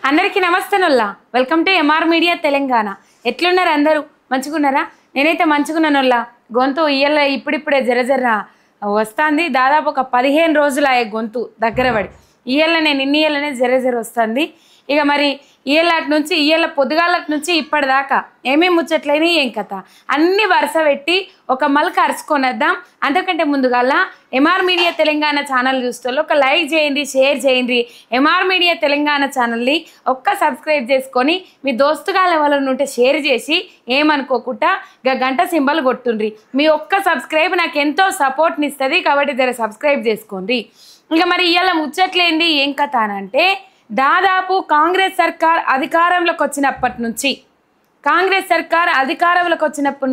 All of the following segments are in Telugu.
అందరికీ నమస్తేనుల్లా welcome to MR media Telangana. ఎట్లున్నారు అందరూ? మంచిగున్నారా? నేనైతే మంచిగున్నానుల్లా. గొంతు ఇప్పుడిప్పుడే జర వస్తుంది. దాదాపు ఒక 15 రోజులు అయ్యే గొంతు దగ్గర పడి. ఇయ్యాలనే జర వస్తుంది. ఇక మరి ఇయ్యాలటి నుంచి పొద్దుగాలటి నుంచి ఇప్పటిదాకా ఏమేమి ముచ్చట్లైనా ఏం కథ అన్ని వరుస పెట్టి ఒక మలక అరుచుకొని వద్దాం. అంతకంటే ముందుగాల ఎంఆర్ మీడియా తెలంగాణ ఛానల్ చూస్తే ఒక లైక్ చేయండి, షేర్ చేయండి. ఎంఆర్ మీడియా తెలంగాణ ఛానల్ని ఒక్క సబ్స్క్రైబ్ చేసుకొని మీ దోస్తుగాల వాళ్ళని ఉంటే షేర్ చేసి ఏమనుకోకుండా ఇక గంట సింబల్ కొట్టుండ్రి. మీ ఒక్క సబ్స్క్రైబ్ నాకు ఎంతో సపోర్ట్ని ఇస్తుంది కాబట్టి జర సబ్స్క్రైబ్ చేసుకోండి. ఇక మరి ఇవాళ ముచ్చట్లేంది ఏం కథ అంటే, దాదాపు కాంగ్రెస్ సర్కార్ అధికారంలోకి వచ్చినప్పటి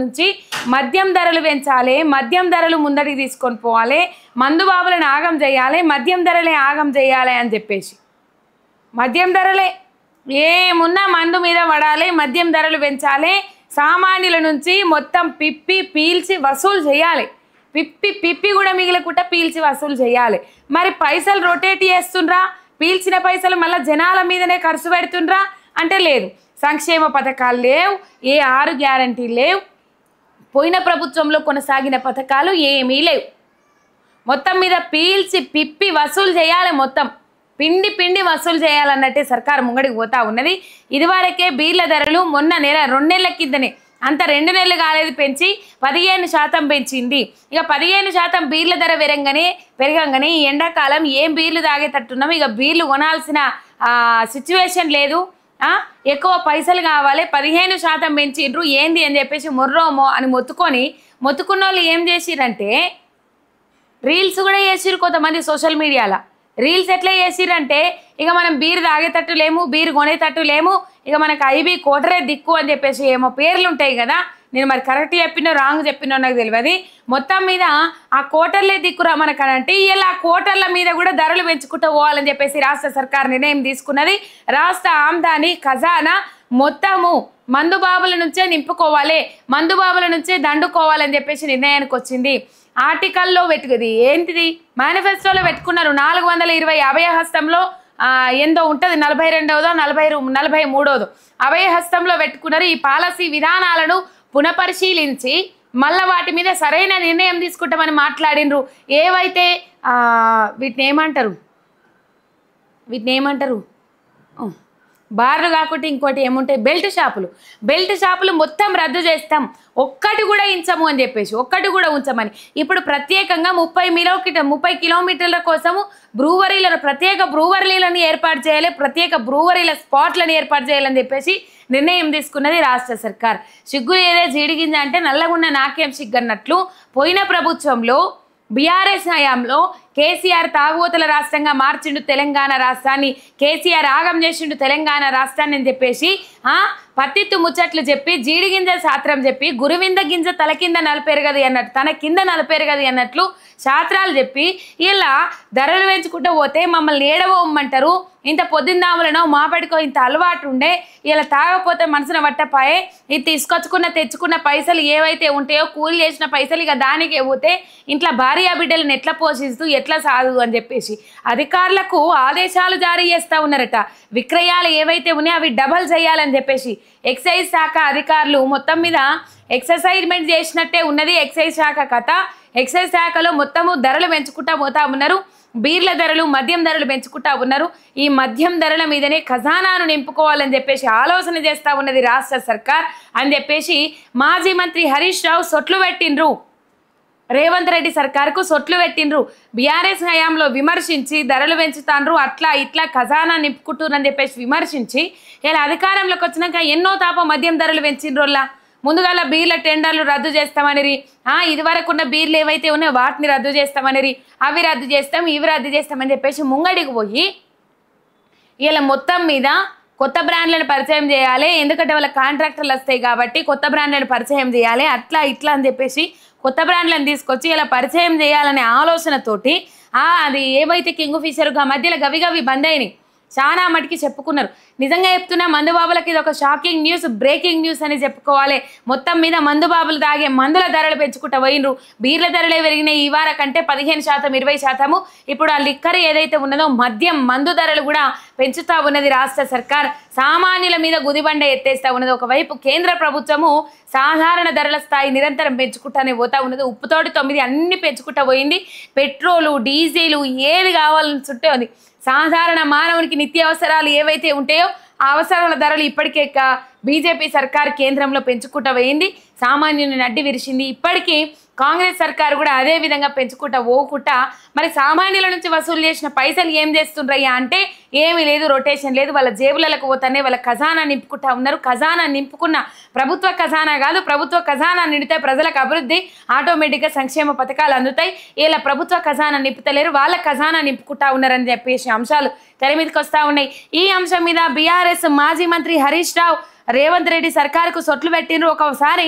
నుంచి మద్యం ధరలు పెంచాలి, మద్యం ధరలు ముందడికి తీసుకొని పోవాలి, మందు బాబులను ఆగం చేయాలి, మద్యం ధరలే ఆగం చేయాలి అని చెప్పేసి మద్యం ధరలే ఏమున్నా మందు మీద పడాలి, మద్యం ధరలు పెంచాలి, సామాన్యుల నుంచి మొత్తం పీల్చి వసూలు చేయాలి, పిప్పి కూడా మిగిలకుండా పీల్చి వసూలు చేయాలి. మరి పైసలు రొటేట్ చేస్తుండ్రా? పీల్చిన పైసలు మళ్ళీ జనాల మీదనే ఖర్చు పెడుతుండ్రా అంటే లేదు. సంక్షేమ పథకాలు లేవు, ఏ 6 గ్యారంటీలు లేవు, పోయిన ప్రభుత్వంలో కొనసాగిన పథకాలు ఏమీ లేవు. మొత్తం మీద పీల్చి పిప్పి వసూలు చేయాలి, మొత్తం పిండి వసూలు చేయాలన్నట్టే సర్కారు ముంగడికి పోతా ఉన్నది. ఇదివరకే బీర్ల ధరలు మొన్న 2 నెలల కిందనే, అంత 2 నెలలు కాలేదు, పెంచి 15% పెంచింది. ఇక 15% బీర్ల ధర పెరగంగానే ఈ ఎండాకాలం ఏం బీర్లు తాగేటట్టున్నాం, ఇక బీర్లు కొనాల్సిన సిచ్యువేషన్ లేదు, ఎక్కువ పైసలు కావాలి, 15% పెంచిండ్రు ఏంది అని చెప్పేసి మొర్రోమో అని మొత్తుకున్న వాళ్ళు ఏం చేసిరంటే రీల్స్ కూడా చేసిరు. కొంతమంది సోషల్ మీడియాలో రీల్స్ ఎట్లా చేసిరంటే, ఇక మనం బీర్ తాగేటట్టు లేము, బీర్ కొనేటట్టు లేము, ఇక మనకు ఐబీ కోటరే దిక్కు అని చెప్పేసి ఏమో పేర్లు ఉంటాయి కదా. నేను మరి కరెక్ట్ చెప్పినో రాంగ్ చెప్పినో నాకు తెలియదు. మొత్తం మీద ఆ కోటర్లే దిక్కురా మనకనంటే ఇలా ఆ కోటర్ల మీద కూడా ధరలు పెంచుకుంటూ పోవాలని చెప్పేసి రాష్ట్ర సర్కార్ నిర్ణయం తీసుకున్నది. రాష్ట్ర ఆమ్దాని ఖజానా మొత్తము మందు బాబుల నుంచే నింపుకోవాలి, మందు బాబుల నుంచే దండుకోవాలని చెప్పేసి నిర్ణయానికి వచ్చింది. ఆర్టికల్లో పెట్టుకుంది ఏంటిది, మేనిఫెస్టోలో పెట్టుకున్నారు 420 అభయహస్తంలో ఎంతో ఉంటుంది, 42వ 43వ అభయహస్తంలో పెట్టుకున్నారు. ఈ పాలసీ విధానాలను పునఃపరిశీలించి మళ్ళీ వాటి మీద సరైన నిర్ణయం తీసుకుంటామని మాట్లాడినరు. ఏవైతే వీటిని ఏమంటారు బార్లు కాకుండా ఇంకోటి ఏముంటాయి, బెల్ట్ షాపులు మొత్తం రద్దు చేస్తాం, ఒక్కటి కూడా ఉంచమని ఇప్పుడు ప్రత్యేకంగా 30 కిలోమీటర్ల కోసము ప్రత్యేక బ్రూవరీలను ఏర్పాటు చేయాలి, ప్రత్యేక బ్రూవరీల స్పాట్లను ఏర్పాటు చేయాలని చెప్పేసి నిర్ణయం తీసుకున్నది రాష్ట్ర సర్కార్. సిగ్గు ఏదే జీడిగింజ అంటే నల్లగున్న నాకేం సిగ్గన్నట్లు పోయిన ప్రభుత్వంలో బీఆర్ఎస్ హయాంలో కేసీఆర్ తాగుబోతుల రాష్ట్రంగా మార్చిండు తెలంగాణ రాష్ట్రాన్ని, కేసీఆర్ ఆగం చేసిండు తెలంగాణ రాష్ట్రాన్ని అని చెప్పేసి పత్తిత్తు ముచ్చట్లు చెప్పి జీడిగింజ శాస్త్రం చెప్పి గురువింద గింజ తల కింద నలిపెరగది అన్నట్టు, తన కింద నలిపెరగది అన్నట్లు శాస్త్రాలు చెప్పి ఇలా ధరలు పెంచుకుంటూ పోతే మమ్మల్ని ఏడవమ్మంటారు. ఇంత పొద్దుందాములనో మాపడికో ఇంత అలవాటు ఉండే, ఇలా తాగపోతే మనసున పట్టపాయే, ఇది తెచ్చుకున్న పైసలు ఏవైతే ఉంటాయో కూలి చేసిన పైసలు ఇక దానికే పోతే ఇంట్లో భార్య బిడ్డలను ఎట్లా పోషిస్తూ ఎట్లా సాగు అని చెప్పేసి అధికారులకు ఆదేశాలు జారీ చేస్తూ ఉన్నారట. విక్రయాలు ఏవైతే ఉన్నాయో అవి డబల్ చేయాలని చెప్పేసి ఎక్సైజ్ శాఖ అధికారులు మొత్తం మీద ఎక్సర్సైజ్మెంట్ చేసినట్టే ఉన్నది ఎక్సైజ్ శాఖ కథ. ఎక్సైజ్ శాఖలో మొత్తము ధరలు పెంచుకుంటా పోతా ఉన్నారు, బీర్ల ధరలు మద్యం ధరలు పెంచుకుంటా ఉన్నారు. ఈ మద్యం ధరల మీదనే ఖజానాను నింపుకోవాలని చెప్పేసి ఆలోచన చేస్తూ ఉన్నది రాష్ట్ర సర్కార్ అని చెప్పేసి మాజీ మంత్రి హరీష్ రావు సొట్లు పెట్టిండ్రు, రేవంత్ రెడ్డి సర్కార్కు సొట్లు పెట్టిండ్రు. బీఆర్ఎస్ హయాంలో విమర్శించి ధరలు పెంచుతాండ్రు, అట్లా ఇట్లా ఖజానా నింపుకుంటున్నారని చెప్పేసి విమర్శించి ఇలా అధికారంలోకి వచ్చినాక ఎన్నో తాప మద్యం ధరలు పెంచిండ్రోల్లా. ముందుగాల బీర్ల టెండర్లు రద్దు చేస్తామనిరి, ఇదివరకున్న బీర్లు ఏవైతే ఉన్నాయో వాటిని రద్దు చేస్తామనిరి, అవి రద్దు చేస్తాం ఇవి రద్దు చేస్తామని చెప్పేసి ముంగడికి పోయి ఇలా మొత్తం మీద కొత్త బ్రాండ్లను పరిచయం చేయాలి, ఎందుకంటే వాళ్ళ కాంట్రాక్టర్లు వస్తాయి కాబట్టి కొత్త బ్రాండ్లను పరిచయం చేయాలి, అట్లా ఇట్లా అని చెప్పేసి కొత్త బ్రాండ్లను తీసుకొచ్చి ఇలా పరిచయం చేయాలనే ఆలోచనతోటి అది ఏవైతే కింగ్ ఫిషర్ మధ్యలో గవి బంద్ అయినాయి, చాలా మటుకి చెప్పుకున్నారు. నిజంగా చెప్తున్నా మందుబాబులకి ఇది ఒక షాకింగ్ న్యూస్, బ్రేకింగ్ న్యూస్ అని చెప్పుకోవాలి. మొత్తం మీద మందుబాబులు తాగే మందుల ధరలు పెంచుకుంటూ పోయినరు. బీర్ల ధరలే పెరిగినాయి ఈ వార కంటే 15%, 20%. ఇప్పుడు ఆ లిక్కర్ ఏదైతే ఉన్నదో మద్యం మందు ధరలు కూడా పెంచుతా ఉన్నది రాష్ట్ర సర్కార్. సామాన్యుల మీద గుదిబండ ఎత్తేస్తా ఉన్నది. ఒకవైపు కేంద్ర ప్రభుత్వము సాధారణ ధరల స్థాయి నిరంతరం పెంచుకుంటానే పోతా ఉన్నది. ఉప్పుతోటి 9 అన్ని పెంచుకుంటూ పోయింది. పెట్రోలు, డీజిలు ఏది కావాలని చుట్టే ఉంది. సాధారణ మానవునికి నిత్యావసరాలు ఏవైతే ఉంటాయో ఆ అవసరాల ధరలు ఇప్పటికే బీజేపీ సర్కార్ కేంద్రంలో పెంచుకుంటూ పోయింది. సామాన్యుని నడ్డి విరిచింది. ఇప్పటికీ కాంగ్రెస్ సర్కారు కూడా అదే విధంగా పెంచుకుంటా పోకుండా మరి సామాన్యుల నుంచి వసూలు చేసిన పైసలు ఏం చేస్తుండ్రయ్యా అంటే ఏమీ లేదు, రొటేషన్ లేదు. వాళ్ళ జేబులకు పోతానే వాళ్ళ ఖజానా నింపుకుంటా ఉన్నారు. ఖజానా నింపుకున్న ప్రభుత్వ ఖజానా కాదు, ప్రభుత్వ ఖజానా నిండితే ప్రజలకు అభివృద్ధి ఆటోమేటిక్గా సంక్షేమ పథకాలు అందుతాయి. ఇలా ప్రభుత్వ ఖజానా నింపుతలేరు, వాళ్ళ ఖజానా నింపుకుంటా ఉన్నారని చెప్పేసి అంశాలు తెర మీదకి వస్తూ ఉన్నాయి. ఈ అంశం మీద బీఆర్ఎస్ మాజీ మంత్రి హరీష్ రావు రేవంత్ రెడ్డి సర్కారుకు సొట్లు పెట్టిండ్రు. ఒకసారి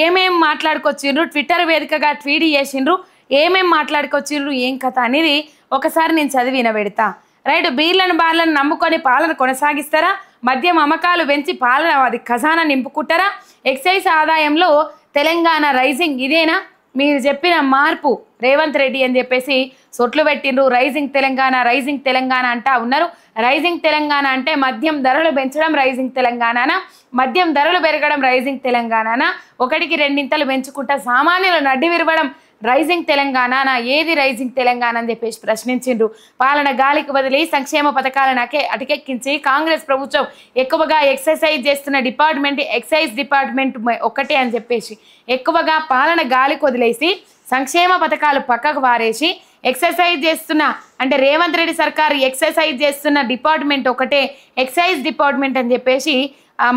ఏమేం మాట్లాడుకొచ్చిండ్రు, ట్విట్టర్ వేదికగా ట్వీట్ చేసిండ్రు, ఏమేం మాట్లాడుకొచ్చిండ్రు, ఏం కథ అనేది ఒకసారి నేను చదివి వినబెడతా. రైట్, బీర్లను బార్లను నమ్ముకొని పాలన కొనసాగిస్తారా? మద్యం అమ్మకాలు పెంచి పాలన అది ఖజానా నింపుకుంటారా? ఎక్సైజ్ ఆదాయంలో తెలంగాణ రైజింగ్ ఇదేనా మీరు చెప్పిన మార్పు రేవంత్ రెడ్డి అని చెప్పేసి సొట్లు పెట్టిండ్రు. రైజింగ్ తెలంగాణ అంటా ఉన్నారు. రైజింగ్ తెలంగాణ అంటే మద్యం ధరలు పెంచడం రైజింగ్ తెలంగాణనా, మద్యం ధరలు పెరగడం రైజింగ్ తెలంగాణనా, 1కి 2 పెంచుకుంటా సామాన్యులు నడ్డి విరవడం రైజింగ్ తెలంగాణనా, ఏది రైజింగ్ తెలంగాణ అని చెప్పేసి ప్రశ్నించిండ్రు. పాలన గాలికి వదిలి సంక్షేమ పథకాలను అటకెక్కించి కాంగ్రెస్ ప్రభుత్వం ఎక్కువగా ఎక్సర్సైజ్ చేస్తున్న డిపార్ట్మెంట్ ఎక్సైజ్ డిపార్ట్మెంట్ ఒక్కటే అని చెప్పేసి ఎక్కువగా పాలన గాలికి వదిలేసి సంక్షేమ పథకాలు పక్కకు వారేసి ఎక్సర్సైజ్ చేస్తున్న అంటే రేవంత్ రెడ్డి సర్కారు ఎక్సర్సైజ్ చేస్తున్న డిపార్ట్మెంట్ ఒకటే ఎక్సైజ్ డిపార్ట్మెంట్ అని చెప్పేసి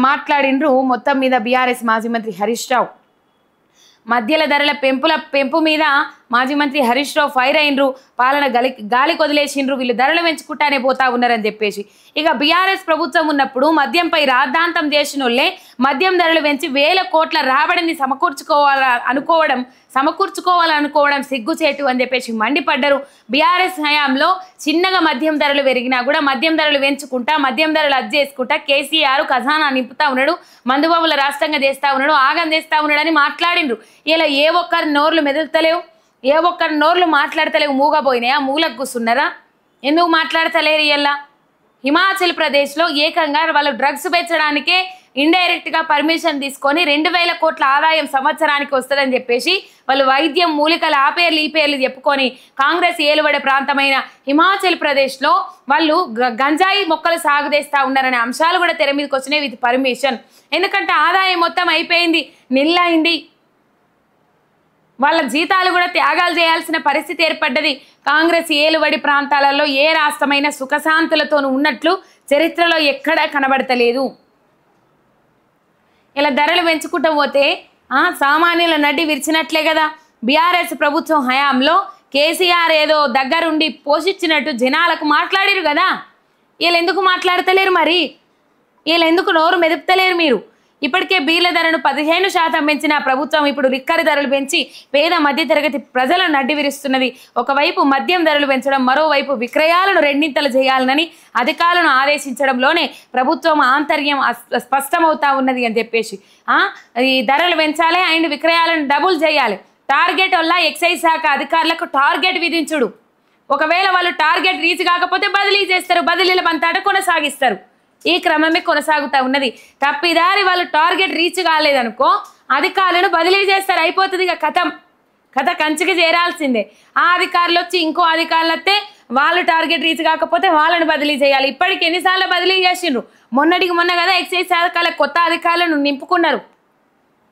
మాట్లాడిండ్రు. మొత్తం మీద బీఆర్ఎస్ మాజీ మంత్రి హరీష్ రావు మద్యల ధరల పెంపు మీద మాజీ మంత్రి హరీష్ రావు ఫైర్ అయినరు. పాలన గాలికి వదిలేసిండ్రు, వీళ్ళు ధరలు పెంచుకుంటానే పోతా ఉన్నారని చెప్పేసి. ఇక బీఆర్ఎస్ ప్రభుత్వం ఉన్నప్పుడు మద్యంపై రాద్ధాంతం చేసిన వాళ్ళే మద్యం ధరలు పెంచి 1000 కోట్ల రాబడిని సమకూర్చుకోవాలనుకోవడం సిగ్గుచేటు అని చెప్పేసి మండిపడ్డారు. బీఆర్ఎస్ హయాంలో చిన్నగా మద్యం ధరలు పెరిగినా కూడా మద్యం ధరలు పెంచుకుంటా మద్యం ధరలు చేసుకుంటా కేసీఆర్ ఖజానా నింపుతా ఉన్నాడు, మందుబాబుల రాష్ట్రంగా చేస్తా ఉన్నాడు, ఆగం చేస్తా ఉన్నాడు అని మాట్లాడిండ్రు. ఇలా ఏ ఒక్కరి నోర్లు మెదులుతలేవు, ఏ ఒక్కరి నోర్లు మాట్లాడతలేవు, మూగపోయినాయా, మూలకు కూర్చున్నారా? ఎందుకు మాట్లాడతలేరు? ఇలా హిమాచల్ ప్రదేశ్లో ఏకంగా వాళ్ళు డ్రగ్స్ పెంచడానికే ఇండైరెక్ట్గా పర్మిషన్ తీసుకొని 2000 కోట్ల ఆదాయం సంవత్సరానికి వస్తుందని చెప్పేసి వాళ్ళు వైద్యం మూలికలు ఆ పేర్లు ఈ పేర్లు చెప్పుకొని కాంగ్రెస్ ఏలుబడే ప్రాంతమైన హిమాచల్ ప్రదేశ్లో వాళ్ళు గంజాయి మొక్కలు సాగు చేస్తూ ఉన్నారనే అంశాలు కూడా తెర మీదకి వచ్చినాయి విత్ పర్మిషన్. ఎందుకంటే ఆదాయం మొత్తం అయిపోయింది, నిల్లైంది. వాళ్ళ జీతాలు కూడా త్యాగాలు చేయాల్సిన పరిస్థితి ఏర్పడ్డది. కాంగ్రెస్ ఏలుబడి ప్రాంతాలలో ఏ రాష్ట్రమైన సుఖశాంతులతో ఉన్నట్లు చరిత్రలో ఎక్కడా కనబడతలేదు. ఇలా ధరలు పెంచుకుంటూ పోతే సామాన్యుల నడ్డి విరిచినట్లే కదా. బీఆర్ఎస్ ప్రభుత్వం హయాంలో కేసీఆర్ ఏదో దగ్గరుండి పోషించినట్టు జనాలకు మాట్లాడారు కదా. వీళ్ళు ఎందుకు మాట్లాడతలేరు? మరి వీళ్ళు ఎందుకు నోరు మెదుపుతలేరు? మీరు ఇప్పటికే బీర్ల ధరను 15% పెంచిన ప్రభుత్వం ఇప్పుడు లిక్కర్ ధరలు పెంచి పేద మధ్యతరగతి ప్రజలను నడ్డి విరుస్తున్నది. ఒకవైపు మద్యం ధరలు పెంచడం, మరోవైపు విక్రయాలను 2 చేయాలని అధికారులను ఆదేశించడంలోనే ప్రభుత్వం ఆంతర్యం స్పష్టమవుతా ఉన్నది అని చెప్పేసి ఈ ధరలు పెంచాలి అండ్ విక్రయాలను డబుల్ చేయాలి. టార్గెట్ వల్ల ఎక్సైజ్ శాఖ అధికారులకు టార్గెట్ విధించుడు. ఒకవేళ వాళ్ళు టార్గెట్ రీచ్ కాకపోతే బదిలీ చేస్తారు, బదిలీల పంతాట కొనసాగిస్తారు. ఈ క్రమమే కొనసాగుతూ ఉన్నది. తప్పిదారి వాళ్ళు టార్గెట్ రీచ్ కాలేదనుకో అధికారులను బదిలీ చేస్తారు, అయిపోతుంది. ఇక కథ కంచికి చేరాల్సిందే. ఆ అధికారులు వచ్చి ఇంకో అధికారులు వస్తే వాళ్ళు టార్గెట్ రీచ్ కాకపోతే వాళ్ళని బదిలీ చేయాలి. ఇప్పటికి ఎన్నిసార్లు బదిలీ చేసిండ్రు? మొన్న కదా ఎక్సైజ్ శాఖల కొత్త అధికారులను నింపుకున్నారు.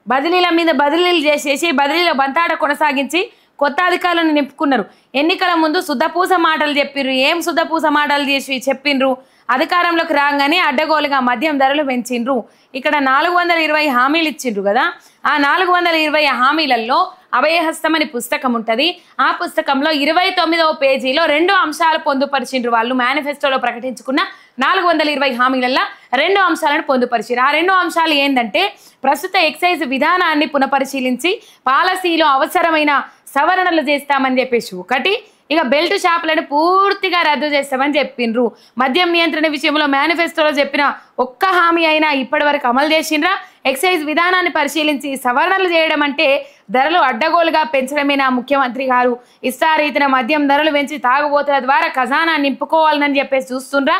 బదిలీల మీద బదిలీలు చేసేసి బదిలీల బంతాట కొనసాగించి కొత్త అధికారులను నింపుకున్నారు. ఎన్నికల ముందు శుద్ధపూస మాటలు చెప్పిర్రు. ఏం శుద్ధపూస మాటలు చేసి చెప్పిండ్రు? అధికారంలోకి రాగానే అడ్డగోలుగా మద్యం ధరలు పెంచిండ్రు. ఇక్కడ 420 హామీలు ఇచ్చిండ్రు కదా. ఆ 420 హామీలలో అభయహస్తం అని పుస్తకం ఉంటుంది. ఆ పుస్తకంలో 29వ పేజీలో 2 అంశాలు పొందుపరిచిండ్రు. వాళ్ళు మేనిఫెస్టోలో ప్రకటించుకున్న 420 హామీలలో 2 అంశాలను పొందుపరిచారు. ఆ 2 అంశాలు ఏంటంటే ప్రస్తుత ఎక్సైజ్ విధానాన్ని పునఃపరిశీలించి పాలసీలో అవసరమైన సవరణలు చేస్తామని చెప్పేసి ఒకటి, ఇక బెల్ట్ షాపులను పూర్తిగా రద్దు చేస్తామని చెప్పిండ్రు. మద్యం నియంత్రణ విషయంలో మేనిఫెస్టోలో చెప్పిన ఒక్క హామీ అయినా ఇప్పటి వరకు అమలు చేసిండ్రా? ఎక్సైజ్ విధానాన్ని పరిశీలించి సవరణలు చేయడం అంటే ధరలు అడ్డగోలుగా పెంచడమేనా ముఖ్యమంత్రి గారు? ఇష్టారీతిన మద్యం ధరలు పెంచి తాగుబోతుల ద్వారా ఖజానా నింపుకోవాలని చెప్పేసి చూస్తుండ్రా?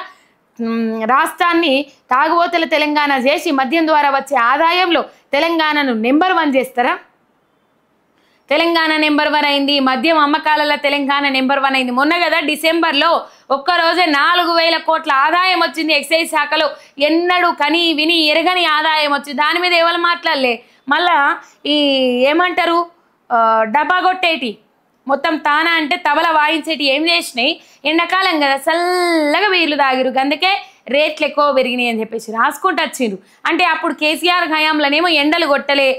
రాష్ట్రాన్ని తాగుబోతుల తెలంగాణ చేసి మద్యం ద్వారా వచ్చే ఆదాయంలో తెలంగాణను నెంబర్ 1 చేస్తారా? తెలంగాణ నెంబర్ 1 అయింది, మద్యం అమ్మకాలలో తెలంగాణ నెంబర్ 1 అయింది. మొన్న కదా డిసెంబర్లో ఒక్కరోజే 4,000 కోట్ల ఆదాయం వచ్చింది ఎక్సైజ్ శాఖలో. ఎన్నడూ కని విని ఎరగని ఆదాయం వచ్చింది. దాని మీద ఎవరు మాట్లాడలే. మళ్ళా ఈ ఏమంటారు డబ్బా కొట్టేటి మొత్తం తానా అంటే తబల వాయించేటి ఏం చేసినాయి? ఎండాకాలం కదా చల్లగా వీళ్ళు తాగిరు, అందుకే రేట్లు ఎక్కువ పెరిగినాయి అని చెప్పేసి రాసుకుంటూ వచ్చిండ్రు. అంటే అప్పుడు కేసీఆర్ హయాంలోనేమో ఎండలు కొట్టలే,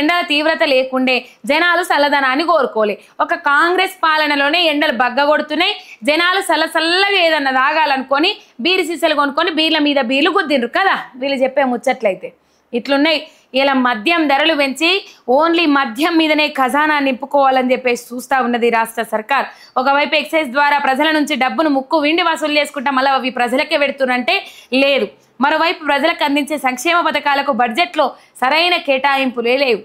ఎండల తీవ్రత లేకుండే, జనాలు చల్లదనాన్ని కోరుకోలే. ఒక కాంగ్రెస్ పాలనలోనే ఎండలు బగ్గగొడుతున్నాయి, జనాలు చల్లగా ఏదన్నా తాగాలనుకొని బీరు సీసాలు కొనుక్కొని బీర్ల మీద బీర్లు గుద్దిండ్రు కదా వీళ్ళు చెప్పే ముచ్చట్లయితే. ఇట్లున్నాయి. ఇలా మద్యం ధరలు పెంచి ఓన్లీ మద్యం మీదనే ఖజానా నింపుకోవాలని చెప్పేసి చూస్తూ ఉన్నది రాష్ట్ర సర్కార్. ఒకవైపు ఎక్సైజ్ ద్వారా ప్రజల నుంచి డబ్బును ముక్కు విండి వసూలు చేసుకుంటా మళ్ళీ అవి ప్రజలకే పెడుతున్నంటే లేదు. మరోవైపు ప్రజలకు అందించే సంక్షేమ పథకాలకు బడ్జెట్లో సరైన కేటాయింపులే లేవు.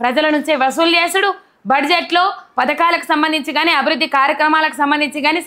ప్రజల నుంచే వసూలు చేసుడు, బడ్జెట్లో పథకాలకు సంబంధించి కానీ అభివృద్ధి కార్యక్రమాలకు సంబంధించి కానీ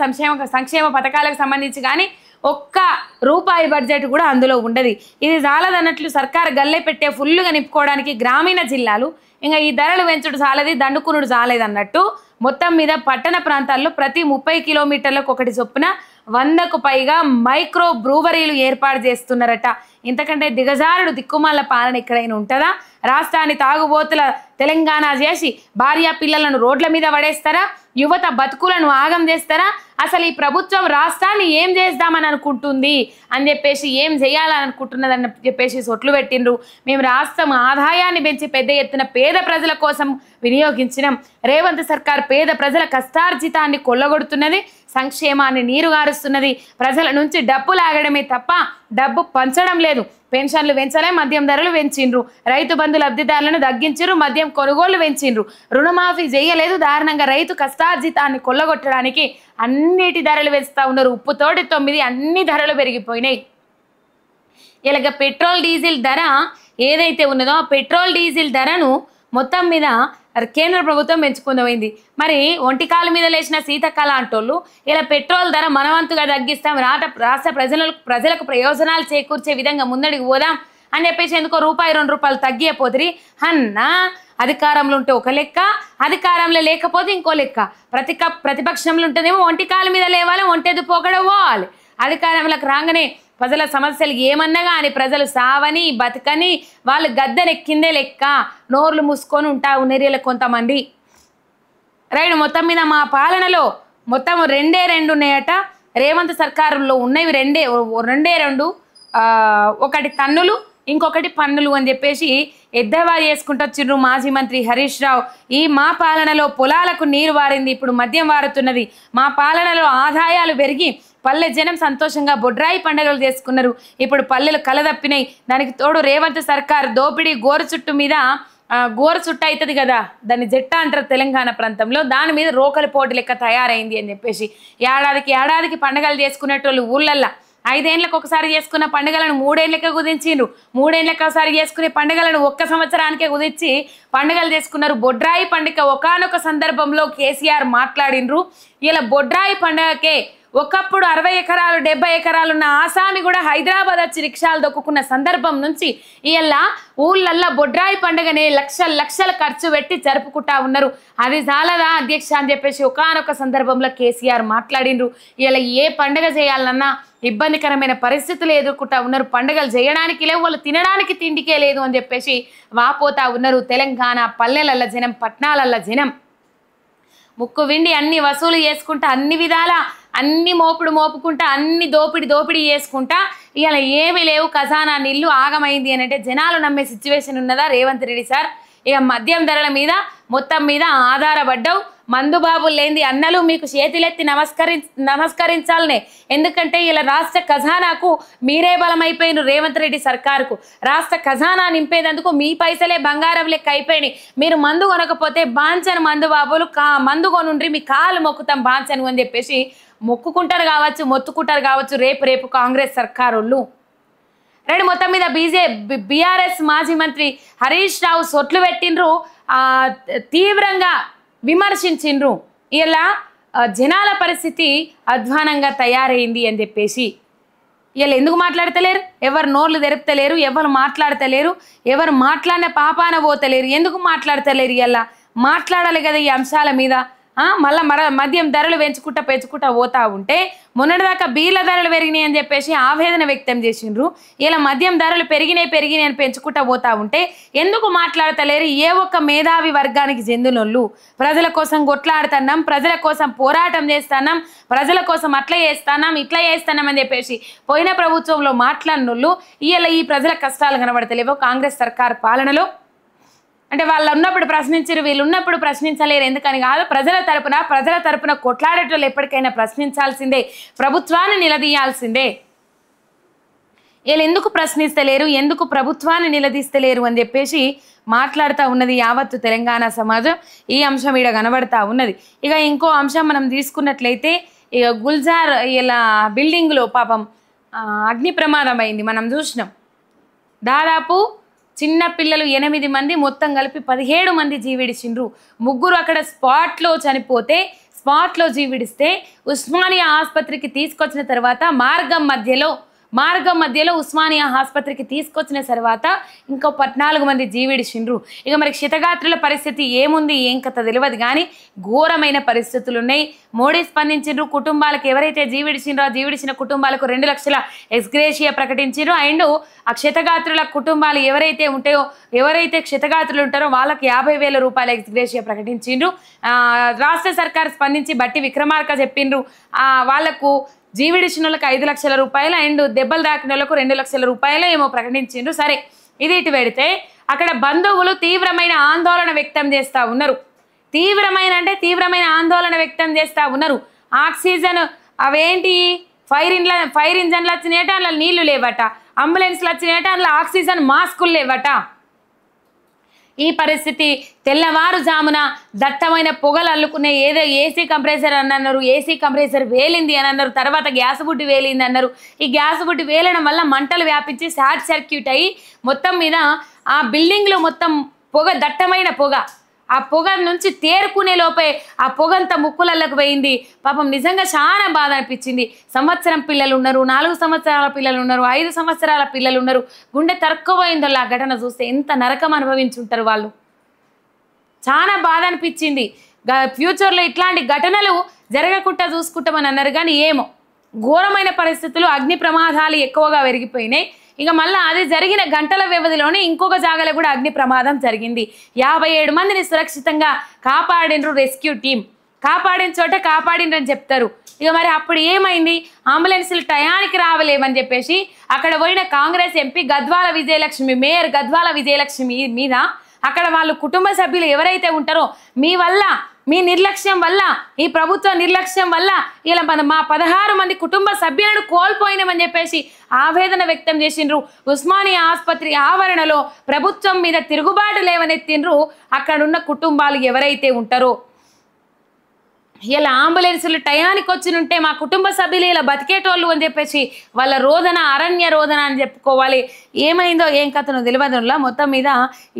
సంక్షేమ పథకాలకు సంబంధించి కానీ ఒక్క రూపాయి బడ్జెట్ కూడా అందులో ఉండదు. ఇది చాలదన్నట్లు సర్కారు గల్లె పెట్టే ఫుల్లుగా నింపుకోవడానికి గ్రామీణ జిల్లాలు ఇంకా ఈ ధరలు పెంచుడు చాలది, దండుకునుడు చాలేదన్నట్టు మొత్తం మీద పట్టణ ప్రాంతాల్లో ప్రతి 30 కిలోమీటర్లకు ఒకటి చొప్పున 100కు పైగా మైక్రో బ్రూవరీలు ఏర్పాటు చేస్తున్నారట. ఇంతకంటే దిగజారుడు దిక్కుమాల పాలన ఎక్కడైనా ఉంటుందా? రాష్ట్రాన్ని తాగుబోతుల తెలంగాణ చేసి భార్య పిల్లలను రోడ్ల మీద పడేస్తారా? యువత బతుకులను ఆగం చేస్తారా? అసలు ఈ ప్రభుత్వం రాష్ట్రాన్ని ఏం చేద్దామని అనుకుంటుంది అని చెప్పేసి, ఏం చేయాలని అనుకుంటున్నదని చెప్పేసి సొట్లు పెట్టిండ్రు. మేము రాష్ట్రం ఆదాయాన్ని పెంచి పెద్ద ఎత్తున పేద ప్రజల కోసం వినియోగించినాం. రేవంత్ సర్కార్ పేద ప్రజల కష్టార్జితాన్ని కొల్లగొడుతున్నది, సంక్షేమాన్ని నీరుగారుస్తున్నది. ప్రజల నుంచి డబ్బు లాగడమే తప్ప డబ్బు పంచడం లేదు. పెన్షన్లు పెంచలే, మద్యం ధరలు పెంచిండ్రు. రైతు బంధు లబ్ధిదారులను తగ్గించారు, మద్యం కొనుగోలు పెంచిండ్రు. రుణమాఫీ చేయలేదు. దారుణంగా రైతు కష్టార్జితాన్ని కొల్లగొట్టడానికి అన్నిటి ధరలు పెంచుతా ఉన్నారు. ఉప్పుతోటి 9 అన్ని ధరలు పెరిగిపోయినాయి. ఇలాగ పెట్రోల్ డీజిల్ ధర ఏదైతే ఉన్నదో ఆ పెట్రోల్ డీజిల్ ధరను మొత్తం మీద కేంద్ర ప్రభుత్వం పెంచుకుందమైంది. మరి ఒంటికాల మీద లేచిన సీతకాల అంటోళ్ళు ఇలా పెట్రోల్ ధర మనవంతుగా తగ్గిస్తాం, రాష్ట్ర ప్రజలకు ప్రయోజనాలు చేకూర్చే విధంగా ముందడికి పోదాం అని చెప్పేసి ఎందుకో ₹2 తగ్గిపోతుంది అన్న. అధికారంలో ఉంటే ఒక లెక్క, అధికారంలో లేకపోతే ఇంకో లెక్క. ప్రతిపక్షంలో ఉంటేనేమో ఒంటికాల మీద లేవాలి, ఒంటెదు పోకడ పోవాలి. అధికారంలోకి రాగానే ప్రజల సమస్యలు ఏమన్నా కానీ ప్రజలు సావని బతకని వాళ్ళు గద్దెనెక్కిందే లెక్క. నోర్లు మూసుకొని ఉంటా ఉన్నారు కొంతమంది. రైట్. మొత్తం మీద మా పాలనలో మొత్తం 2 ఉన్నాయట. రేవంత్ సర్కారులో ఉన్నవి 2 ఒకటి తన్నులు, ఇంకొకటి పన్నులు అని చెప్పేసి ఎద్దవా చేసుకుంటూ వచ్చిండ్రు మాజీ మంత్రి హరీష్ రావు. ఈ మా పాలనలో పొలాలకు నీరు వారింది, ఇప్పుడు మద్యం వారుతున్నది. మా పాలనలో ఆదాయాలు పెరిగి పల్లె జనం సంతోషంగా బొడ్రాయి పండుగలు చేసుకున్నారు. ఇప్పుడు పల్లెలు కలదప్పినాయి. దానికి తోడు రేవంత్ సర్కార్ దోపిడీ గోరు చుట్ట అవుతుంది కదా, దాన్ని జట్ట అంటారు తెలంగాణ ప్రాంతంలో, దాని మీద రోకలి పోటీ లెక్క తయారైంది అని చెప్పేసి ఏడాదికి పండుగలు చేసుకునేటోళ్ళు ఊళ్ళల్లో 5 ఏళ్ళకి ఒకసారి చేసుకున్న పండుగలను 3 ఏళ్ళకే కుదించిండ్రు. 3 ఏళ్ళకి ఒకసారి చేసుకునే పండుగలను 1 సంవత్సరానికే కుదించి పండుగలు చేసుకున్నారు. బొడ్రాయి పండుగ ఒకానొక సందర్భంలో కేసీఆర్ మాట్లాడిండ్రు. ఇలా బొడ్రాయి పండుగకే ఒకప్పుడు 60 ఎకరాలు 70 ఎకరాలు ఉన్న ఆసామి కూడా హైదరాబాద్ వచ్చి రిక్షాలు దొక్కున్న సందర్భం నుంచి ఇలా ఊళ్ళల్లో బొడ్రాయి పండుగనే లక్షల ఖర్చు పెట్టి జరుపుకుంటా ఉన్నారు. అది చాలదా అధ్యక్ష అని చెప్పేసి ఒకానొక సందర్భంలో కేసీఆర్ మాట్లాడిండ్రు. ఇలా ఏ పండుగ చేయాలన్నా ఇబ్బందికరమైన పరిస్థితులు ఎదుర్కొంటా ఉన్నారు. పండుగలు చేయడానికి లేవు, వాళ్ళు తినడానికి తిండికే లేదు అని చెప్పేసి వాపోతా ఉన్నారు. తెలంగాణ పల్లెలల్ల జనం, పట్టణాలల్ల జనం ముక్కు విండి అన్ని వసూలు చేసుకుంటా, అన్ని విధాల అన్ని మోపుకుంటా, అన్ని దోపిడి చేసుకుంటా ఇలా ఏమీ లేవు, ఖజానా నిల్లు ఆగమైంది అని అంటే జనాలు నమ్మే సిచ్యువేషన్ ఉన్నదా రేవంత్ రెడ్డి సార్? ఇక మద్యం ధరల మీద మొత్తం మీద ఆధారపడ్డావు. మందుబాబులు లేంది అన్నలు మీకు చేతులెత్తి నమస్కరించాలనే. ఎందుకంటే ఇలా రాష్ట్ర ఖజానాకు మీరే బలమైపోయిన రేవంత్ రెడ్డి సర్కారుకు. రాష్ట్ర ఖజానా నింపేందుకు మీ పైసలే బంగారం లెక్క అయిపోయినాయి. మీరు మందు కొనకపోతే బాంచను మందుబాబులు మందు కొనుండ్రి, మీ కాలు మొక్కుతాం బాంచను అని చెప్పేసి మొక్కుకుంటారు కావచ్చు, మొత్తుకుంటారు కావచ్చు రేపు కాంగ్రెస్ సర్కారోళ్ళు. మొత్తం మీద బీఆర్ఎస్ మాజీ మంత్రి హరీష్ రావు సొట్లు పెట్టిండ్రు, తీవ్రంగా విమర్శించిండ్రు. ఇలా జనాల పరిస్థితి అధ్వానంగా తయారైంది అని చెప్పేసి ఇలా ఎందుకు మాట్లాడతలేరు, ఎవరు నోర్లు తెరుపుతలేరు, ఎవరు మాట్లాడతలేరు, ఎవరు మాట్లాడిన పాపాన పోతలేరు, ఎందుకు మాట్లాడతలేరు? ఇలా మాట్లాడాలి కదా ఈ అంశాల మీద. మళ్ళీ మద్యం ధరలు పెంచుకుంటా పోతా ఉంటే మొన్నటిదాకా బీర్ల ధరలు పెరిగినాయి అని చెప్పేసి ఆవేదన వ్యక్తం చేసిండ్రు. ఇలా మద్యం ధరలు పెరిగినాయి అని పెంచుకుంటా పోతా ఉంటే ఎందుకు మాట్లాడతలేరు? ఏ ఒక్క మేధావి వర్గానికి చెందినోళ్ళు ప్రజల కోసం కొట్లాడుతున్నాం, ప్రజల కోసం పోరాటం చేస్తున్నాం, ప్రజల కోసం అట్లా చేస్తున్నాం ఇట్లా చేస్తున్నాం అని చెప్పేసి పోయిన ప్రభుత్వంలో మాట్లాడినోళ్ళు ఇలా ఈ ప్రజల కష్టాలు కనబడతలేవో కాంగ్రెస్ సర్కార్ పాలనలో. అంటే వాళ్ళు ఉన్నప్పుడు ప్రశ్నించారు, వీళ్ళు ఉన్నప్పుడు ప్రశ్నించలేరు. ఎందుకని కాదు, ప్రజల తరపున కొట్లాడేటోళ్ళు ఎప్పటికైనా ప్రశ్నించాల్సిందే, ప్రభుత్వాన్ని నిలదీయాల్సిందే. వీళ్ళు ఎందుకు ప్రశ్నిస్తలేరు, ఎందుకు ప్రభుత్వాన్ని నిలదీస్తలేరు అని చెప్పేసి మాట్లాడుతూ ఉన్నది యావత్తు తెలంగాణ సమాజం. ఈ అంశం ఈడ కనబడతా ఉన్నది. ఇక ఇంకో అంశం మనం తీసుకున్నట్లయితే ఇక గుల్జార్ ఇలా బిల్డింగ్లో పాపం అగ్ని ప్రమాదం అయింది. మనం చూసినాం దాదాపు చిన్న పిల్లలు 8 మంది, మొత్తం కలిపి 17 మంది జీవిడిచిండ్రు. 3 అక్కడ స్పాట్లో చనిపోతే, స్పాట్లో జీవిడిస్తే ఉస్మానియా ఆసుపత్రికి తీసుకొచ్చిన తర్వాత మార్గం మధ్యలో ఉస్మానియా ఆసుపత్రికి తీసుకొచ్చిన తర్వాత ఇంకో 14 మంది జీవిడిచిండ్రు. ఇక మరి క్షతగాత్రుల పరిస్థితి ఏముంది ఏం కథ తెలియదు కానీ ఘోరమైన పరిస్థితులు ఉన్నాయి. మోడీ స్పందించిండ్రు. కుటుంబాలకు ఎవరైతే జీవిడిచిన కుటుంబాలకు 2 లక్షల ఎక్స్గ్రేషియా ప్రకటించారు. అండ్ ఆ క్షతగాత్రుల కుటుంబాలు ఎవరైతే క్షతగాత్రులు ఉంటారో వాళ్ళకి 50,000 రూపాయల ఎక్స్గ్రేషియా ప్రకటించిండ్రు. రాష్ట్ర సర్కార్ స్పందించి బట్టి విక్రమార్క చెప్పిండ్రు వాళ్లకు జీవిడిచిన వాళ్ళకి 5 లక్షల రూపాయలు అండ్ దెబ్బలు తాకిన వాళ్ళకు 2 లక్షల రూపాయలు ఏమో ప్రకటించిండ్రు. సరే, ఇది ఇటు పెడితే అక్కడ బంధువులు తీవ్రమైన ఆందోళన వ్యక్తం చేస్తూ ఉన్నారు. తీవ్రమైన ఆందోళన వ్యక్తం చేస్తూ ఉన్నారు. ఆక్సిజన్ అవేంటి ఫైర్ ఇంజన్లు వచ్చినాయట, అందులో నీళ్లు లేవట. అంబులెన్స్లు వచ్చినాయట, అందులో ఆక్సిజన్ మాస్కులు లేవట. ఈ పరిస్థితి తెల్లవారుజామున దట్టమైన పొగలు అల్లుకునే ఏదో ఏసీ కంప్రెసర్ అని అన్నారు, ఏసీ కంప్రెసర్ వేలింది అని అన్నారు, తర్వాత గ్యాస్ బుడ్డి వేలింది అన్నారు. ఈ గ్యాస్ బుడ్డి వేలడం వల్ల మంటలు వ్యాపించి షార్ట్ సర్క్యూట్ అయ్యి మొత్తం మీద ఆ బిల్డింగ్లో మొత్తం దట్టమైన పొగ, ఆ పొగ నుంచి తేరుకునే లోపే ఆ పొగంతా ముక్కులల్లకు పోయింది. పాపం నిజంగా చాలా బాధ అనిపించింది. సంవత్సరం పిల్లలు ఉన్నారు, 4 సంవత్సరాల పిల్లలు ఉన్నారు, 5 సంవత్సరాల పిల్లలు ఉన్నారు. గుండె తరుక్కుపోయిందో ఆ ఘటన చూస్తే ఎంత నరకం అనుభవించుంటారు వాళ్ళు. చాలా బాధ అనిపించింది. ఫ్యూచర్లో ఇట్లాంటి ఘటనలు జరగకుండా చూసుకుంటామని అన్నారు కానీ ఏమో ఘోరమైన పరిస్థితులు, అగ్ని ప్రమాదాలు ఎక్కువగా పెరిగిపోయినాయి. ఇక మళ్ళీ అది జరిగిన గంటల వ్యవధిలోనే ఇంకొక జాగాలో కూడా అగ్ని ప్రమాదం జరిగింది. 57 మందిని సురక్షితంగా కాపాడినరు రెస్క్యూ టీం. కాపాడిన చోట కాపాడినని చెప్తారు. ఇక మరి అప్పుడు ఏమైంది, అంబులెన్సులు టయానికి రావలేమని చెప్పేసి అక్కడ పోయిన కాంగ్రెస్ ఎంపీ మేయర్ గద్వాల విజయలక్ష్మి మీద అక్కడ వాళ్ళు కుటుంబ సభ్యులు ఎవరైతే ఉంటారో మీ నిర్లక్ష్యం వల్ల, ఈ ప్రభుత్వ నిర్లక్ష్యం వల్ల ఇలా మా 16 మంది కుటుంబ సభ్యులను కోల్పోయినామని చెప్పేసి ఆవేదన వ్యక్తం చేసిండ్రు. ఉస్మానియా ఆసుపత్రి ఆవరణలో ప్రభుత్వం మీద తిరుగుబాటు లేవనెత్తిండ్రు అక్కడున్న కుటుంబాలు ఎవరైతే ఉంటారో. ఇలా అంబులెన్సులు టయానికి వచ్చినుంటే మా కుటుంబ సభ్యులు ఇలా బతికేటోళ్ళు అని చెప్పేసి వాళ్ళ అరణ్య రోదన అని చెప్పుకోవాలి. ఏమైందో ఏం కథనో తెలియదులా. మొత్తం మీద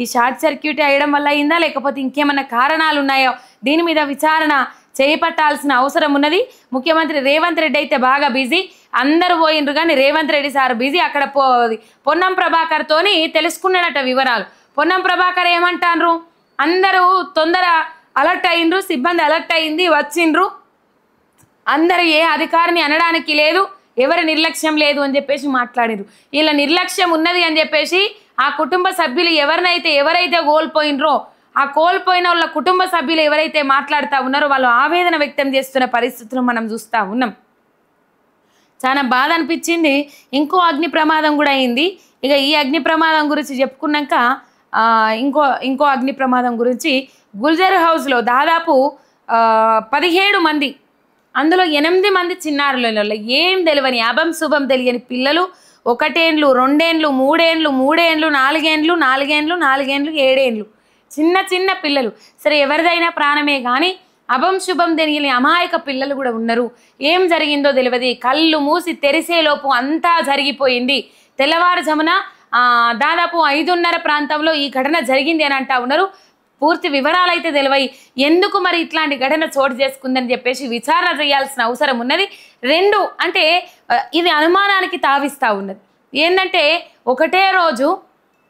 ఈ షార్ట్ సర్క్యూట్ అయ్యడం వల్ల అయిందా లేకపోతే ఇంకేమన్నా కారణాలు ఉన్నాయో దీని మీద విచారణ చేపట్టాల్సిన అవసరం ఉన్నది. ముఖ్యమంత్రి రేవంత్ రెడ్డి అయితే బాగా బిజీ, అందరూ పోయిండ్రు కానీ రేవంత్ రెడ్డి సార్ బిజీ. అక్కడ పొన్నం ప్రభాకర్ తోని తెలుసుకున్నాడట వివరాలు. పొన్నం ప్రభాకర్ ఏమంటారు, అందరూ తొందర అలర్ట్ అయిండ్రు, సిబ్బంది అలర్ట్ అయింది, వచ్చిండ్రు, అందరూ ఏ అధికారిని అనడానికి లేదు, ఎవరి నిర్లక్ష్యం లేదు అని చెప్పేసి మాట్లాడిరు. ఇలా నిర్లక్ష్యం ఉన్నది అని చెప్పేసి ఆ కుటుంబ సభ్యులు ఎవరైతే కోల్పోయినరో ఆ కోల్పోయిన వాళ్ళ కుటుంబ సభ్యులు ఎవరైతే మాట్లాడుతూ ఉన్నారో వాళ్ళు ఆవేదన వ్యక్తం చేస్తున్న పరిస్థితులు మనం చూస్తూ ఉన్నాం. చాలా బాధ అనిపించింది. ఇంకో అగ్ని ప్రమాదం కూడా అయింది. ఇక ఈ అగ్ని ప్రమాదం గురించి చెప్పుకున్నాక ఇంకో అగ్ని ప్రమాదం గురించి గుల్జర్ హౌస్లో దాదాపు 17 మంది, అందులో 8 మంది చిన్నారులలో ఏం తెలియని అభం శుభం తెలియని పిల్లలు, 1 ఏండ్లు 2 ఏండ్లు 3 ఏండ్లు 3 ఏండ్లు 4 ఏండ్లు 4 ఏండ్లు 4 ఏండ్లు 7 ఏండ్లు చిన్న చిన్న పిల్లలు. సరే ఎవరిదైనా ప్రాణమే కానీ అభం శుభం తెలియని అమాయక పిల్లలు కూడా ఉన్నారు. ఏం జరిగిందో తెలియదు. కళ్ళు మూసి తెరిసేలోపు అంతా జరిగిపోయింది. తెల్లవారుజామున దాదాపు 5:30 ప్రాంతంలో ఈ ఘటన జరిగింది అని అంటా ఉన్నారు. పూర్తి వివరాలు అయితే తెలివై ఎందుకు మరి ఇట్లాంటి ఘటన చోటు చేసుకుందని చెప్పేసి విచారణ చేయాల్సిన అవసరం ఉన్నది. 2 అంటే ఇది అనుమానానికి తావిస్తూ ఉన్నది. ఏంటంటే ఒకటే రోజు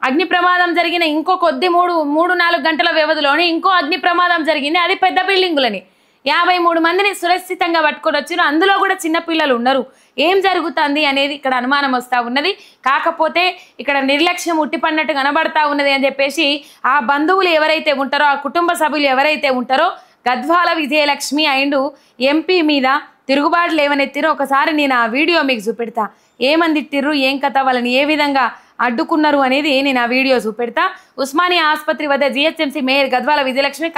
అగ్ని ప్రమాదం జరిగిన ఇంకో కొద్ది 3-4 గంటల వ్యవధిలోనే ఇంకో అగ్ని ప్రమాదం జరిగింది. అది పెద్ద బిల్డింగులని 53 మందిని సురక్షితంగా పట్టుకొని వచ్చారు. అందులో కూడా చిన్నపిల్లలు ఉన్నారు. ఏం జరుగుతుంది అనేది ఇక్కడ అనుమానం వస్తూ ఉన్నది. కాకపోతే ఇక్కడ నిర్లక్ష్యం ఉట్టిపడినట్టు కనబడతా ఉన్నది అని చెప్పేసి ఆ బంధువులు ఎవరైతే ఉంటారో, ఆ కుటుంబ సభ్యులు ఎవరైతే ఉంటారో గద్వాల విజయలక్ష్మి అండ్ ఎంపీ మీద తిరుగుబాట్లు ఏమనెత్తిరో ఒకసారి నేను ఆ వీడియో మీకు చూపెడతా. ఏమంది తిర్రు, ఏం కథ, వాళ్ళని ఏ విధంగా అడ్డుకున్నారు అనేది నేను ఆ వీడియో చూపెడతా. ఉస్మానియా ఆసుపత్రి వద్ద GHMC mayor Gadwal Vijayalakshmi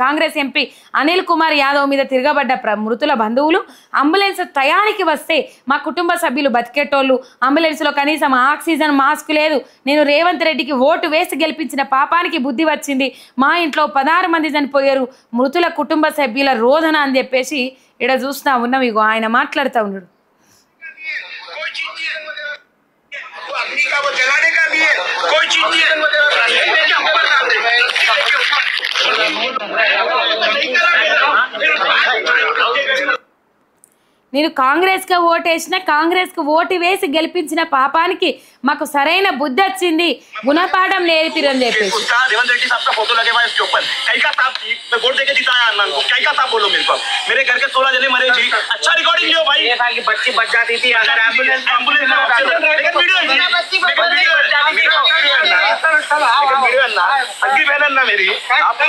Congress MP Anil Kumar Yadav మీద తిరగబడ్డ మృతుల బంధువులు అంబులెన్స్ టయానికి వస్తే మా కుటుంబ సభ్యులు బతికేటోళ్ళు, అంబులెన్స్లో కనీసం ఆక్సిజన్ మాస్క్ లేదు, నేను రేవంత్ రెడ్డికి ఓటు వేసి గెలిపించిన పాపానికి బుద్ధి వచ్చింది, మా ఇంట్లో 16 మంది చనిపోయారు, మృతుల కుటుంబ సభ్యుల రోదన అని చెప్పేసి ఇక్కడ చూస్తా ఉన్నాం. ఇగో ఆయన మాట్లాడుతూ ఉన్నాడు. अग्नि का वो जलाने का भी है, कोई चीज नहीं है। నేను కాంగ్రెస్కి ఓటేసిన, కాంగ్రెస్కి ఓటు వేసి గెలిపించిన పాపానికి మాకు సరైన బుద్ధి వచ్చింది, గుణపాఠం నేర్పిరు అని చెప్పేసి रेवंत रेड्डी साहब का फोटो लगे हुआ है इसके ऊपर। कैका साहब मैं वोट देके जिताया अन्ना को, कैका साहब बोलो मेरे को। मेरे घर के 16 जने मरे जी। अच्छा रिकॉर्डिंग लियो भाई। ये कि बच्ची बच जाती थी अगर एम्बुलेंस में ऑक्सीजन लेकिन वीडियो है, बच्ची बच जाती थी वीडियो अन्ना अग्गी बहन अन्ना मेरी आप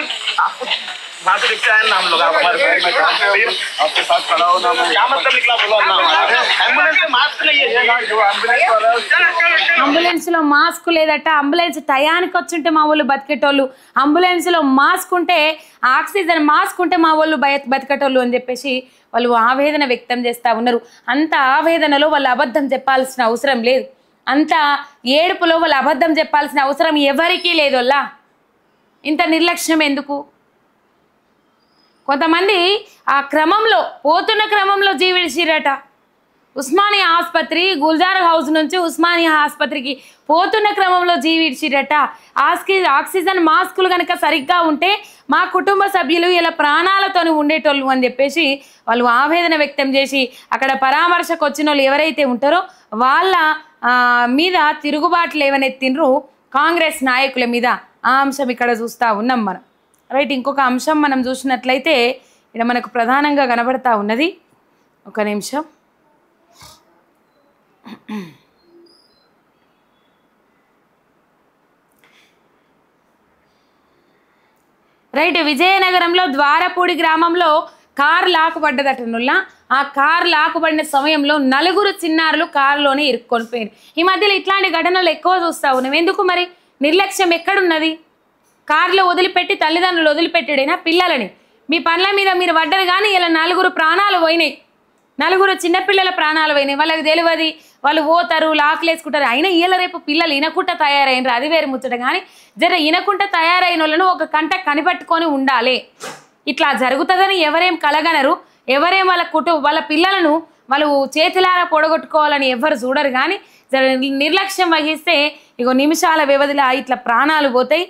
वहां से देखते आए ना हम लोग हमारे आपके साथ खड़ा हो ना, क्या मतलब निकला बोलो अन्ना। एम्बुलेंस में मास्क नहीं है, जो एम्बुलेंस वाला అంబులెన్స్లో మాస్క్ లేదట, అంబులెన్స్ టయానికి వచ్చుంటే మా వాళ్ళు బతికేటోళ్ళు, అంబులెన్స్లో మాస్క్ ఉంటే ఆక్సిజన్ మాస్క్ ఉంటే మా వాళ్ళు బతికేటోళ్ళు అని చెప్పేసి వాళ్ళు ఆవేదన వ్యక్తం చేస్తూ ఉన్నారు. అంత ఆవేదనలో వాళ్ళు అబద్ధం చెప్పాల్సిన అవసరం లేదు, అంత ఏడుపులో వాళ్ళు అబద్ధం చెప్పాల్సిన అవసరం ఎవరికీ లేదు. వల్ల ఇంత నిర్లక్ష్యం ఎందుకు? కొంతమంది ఆ క్రమంలో పోతున్న క్రమంలో జీవించిరట. ఉస్మానియా ఆసుపత్రి గుల్జార్ హౌస్ నుంచి ఉస్మానియా ఆసుపత్రికి పోతున్న క్రమంలో జీవించిరట. ఆక్సిజన్ మాస్కులు కనుక సరిగ్గా ఉంటే మా కుటుంబ సభ్యులు ఇలా ప్రాణాలతో ఉండేటోళ్ళు అని చెప్పేసి వాళ్ళు ఆవేదన వ్యక్తం చేసి అక్కడ పరామర్శకు వచ్చిన వాళ్ళు ఎవరైతే ఉంటారో వాళ్ళ మీద తిరుగుబాట్లు ఏవనెత్తిండ్రు కాంగ్రెస్ నాయకుల మీద. ఆ అంశం ఇక్కడ చూస్తూ ఉన్నాం మనం. రైట్, ఇంకొక అంశం మనం చూసినట్లయితే ఇక్కడ మనకు ప్రధానంగా కనబడతా ఉన్నది. ఒక నిమిషం. రైట్, విజయనగరంలో ద్వారపూడి గ్రామంలో కారు లాకుపడ్డదట. నుల్లా ఆ కారు లాకుపడిన సమయంలో 4 చిన్నారులు కారులోనే ఇరుక్కొని పోయారు. ఈ మధ్యలో ఇట్లాంటి ఘటనలు ఎక్కువ చూస్తూ ఉన్నాం. ఎందుకు మరి నిర్లక్ష్యం ఎక్కడున్నది? కారులో వదిలిపెట్టి తల్లిదండ్రులు వదిలిపెట్టాడైనా పిల్లలని మీ పనుల మీద మీరు పడ్డరు కానీ ఇలా 4 ప్రాణాలు పోయినాయి, 4 చిన్నపిల్లల ప్రాణాలు పోయినాయి. వాళ్ళకి తెలియదు, వాళ్ళు పోతారు లాక్లు వేసుకుంటారు. అయినా ఇయ్యాల రేపు పిల్లలు ఇనకుంటా తయారైనరు, అది వేరు ముచ్చట. కానీ జర ఇనకుంటా తయారైన వాళ్ళను ఒక కంట కనిపెట్టుకొని ఉండాలి. ఇట్లా జరుగుతుందని ఎవరేం కలగనరు, ఎవరేం వాళ్ళ పిల్లలను వాళ్ళు చేతులారా పొడగొట్టుకోవాలని ఎవరు చూడరు. కానీ నిర్లక్ష్యం వహిస్తే ఇగో నిమిషాల వ్యవధిలో ఇట్లా ప్రాణాలు పోతాయి.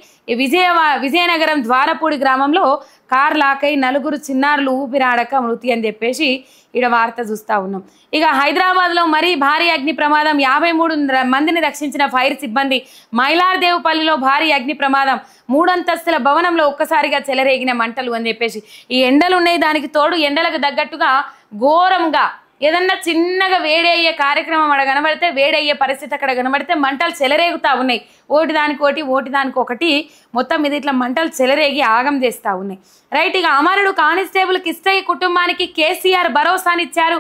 విజయనగరం ద్వారపూడి గ్రామంలో కారు లాకై 4 చిన్నారులు ఊపిరాడక మృతి అని చెప్పేసి ఇక్కడ వార్త చూస్తూ ఉన్నాం. ఇక హైదరాబాద్లో మరీ భారీ అగ్ని ప్రమాదం, 53 మందిని రక్షించిన ఫైర్ సిబ్బంది. మైలార్దేవుపల్లిలో భారీ అగ్ని ప్రమాదం, 3 అంతస్తుల భవనంలో ఒక్కసారిగా చెలరేగిన మంటలు అని చెప్పేసి. ఈ ఎండలు ఉన్నాయి, దానికి తోడు ఎండలకు తగ్గట్టుగా ఘోరంగా ఏదన్నా చిన్నగా వేడయ్యే కార్యక్రమం అక్కడ కనబడితే, వేడయ్యే పరిస్థితి అక్కడ కనబడితే మంటలు చెలరేగుతూ ఉన్నాయి. ఓటి దానికి ఒకటి మొత్తం మీద ఇట్లా మంటలు చెలరేగి ఆగం చేస్తూ ఉన్నాయి. రైట్, ఇక అమరుడు కానిస్టేబుల్ కిష్టయ్య కుటుంబానికి కేసీఆర్ భరోసానిచ్చారు.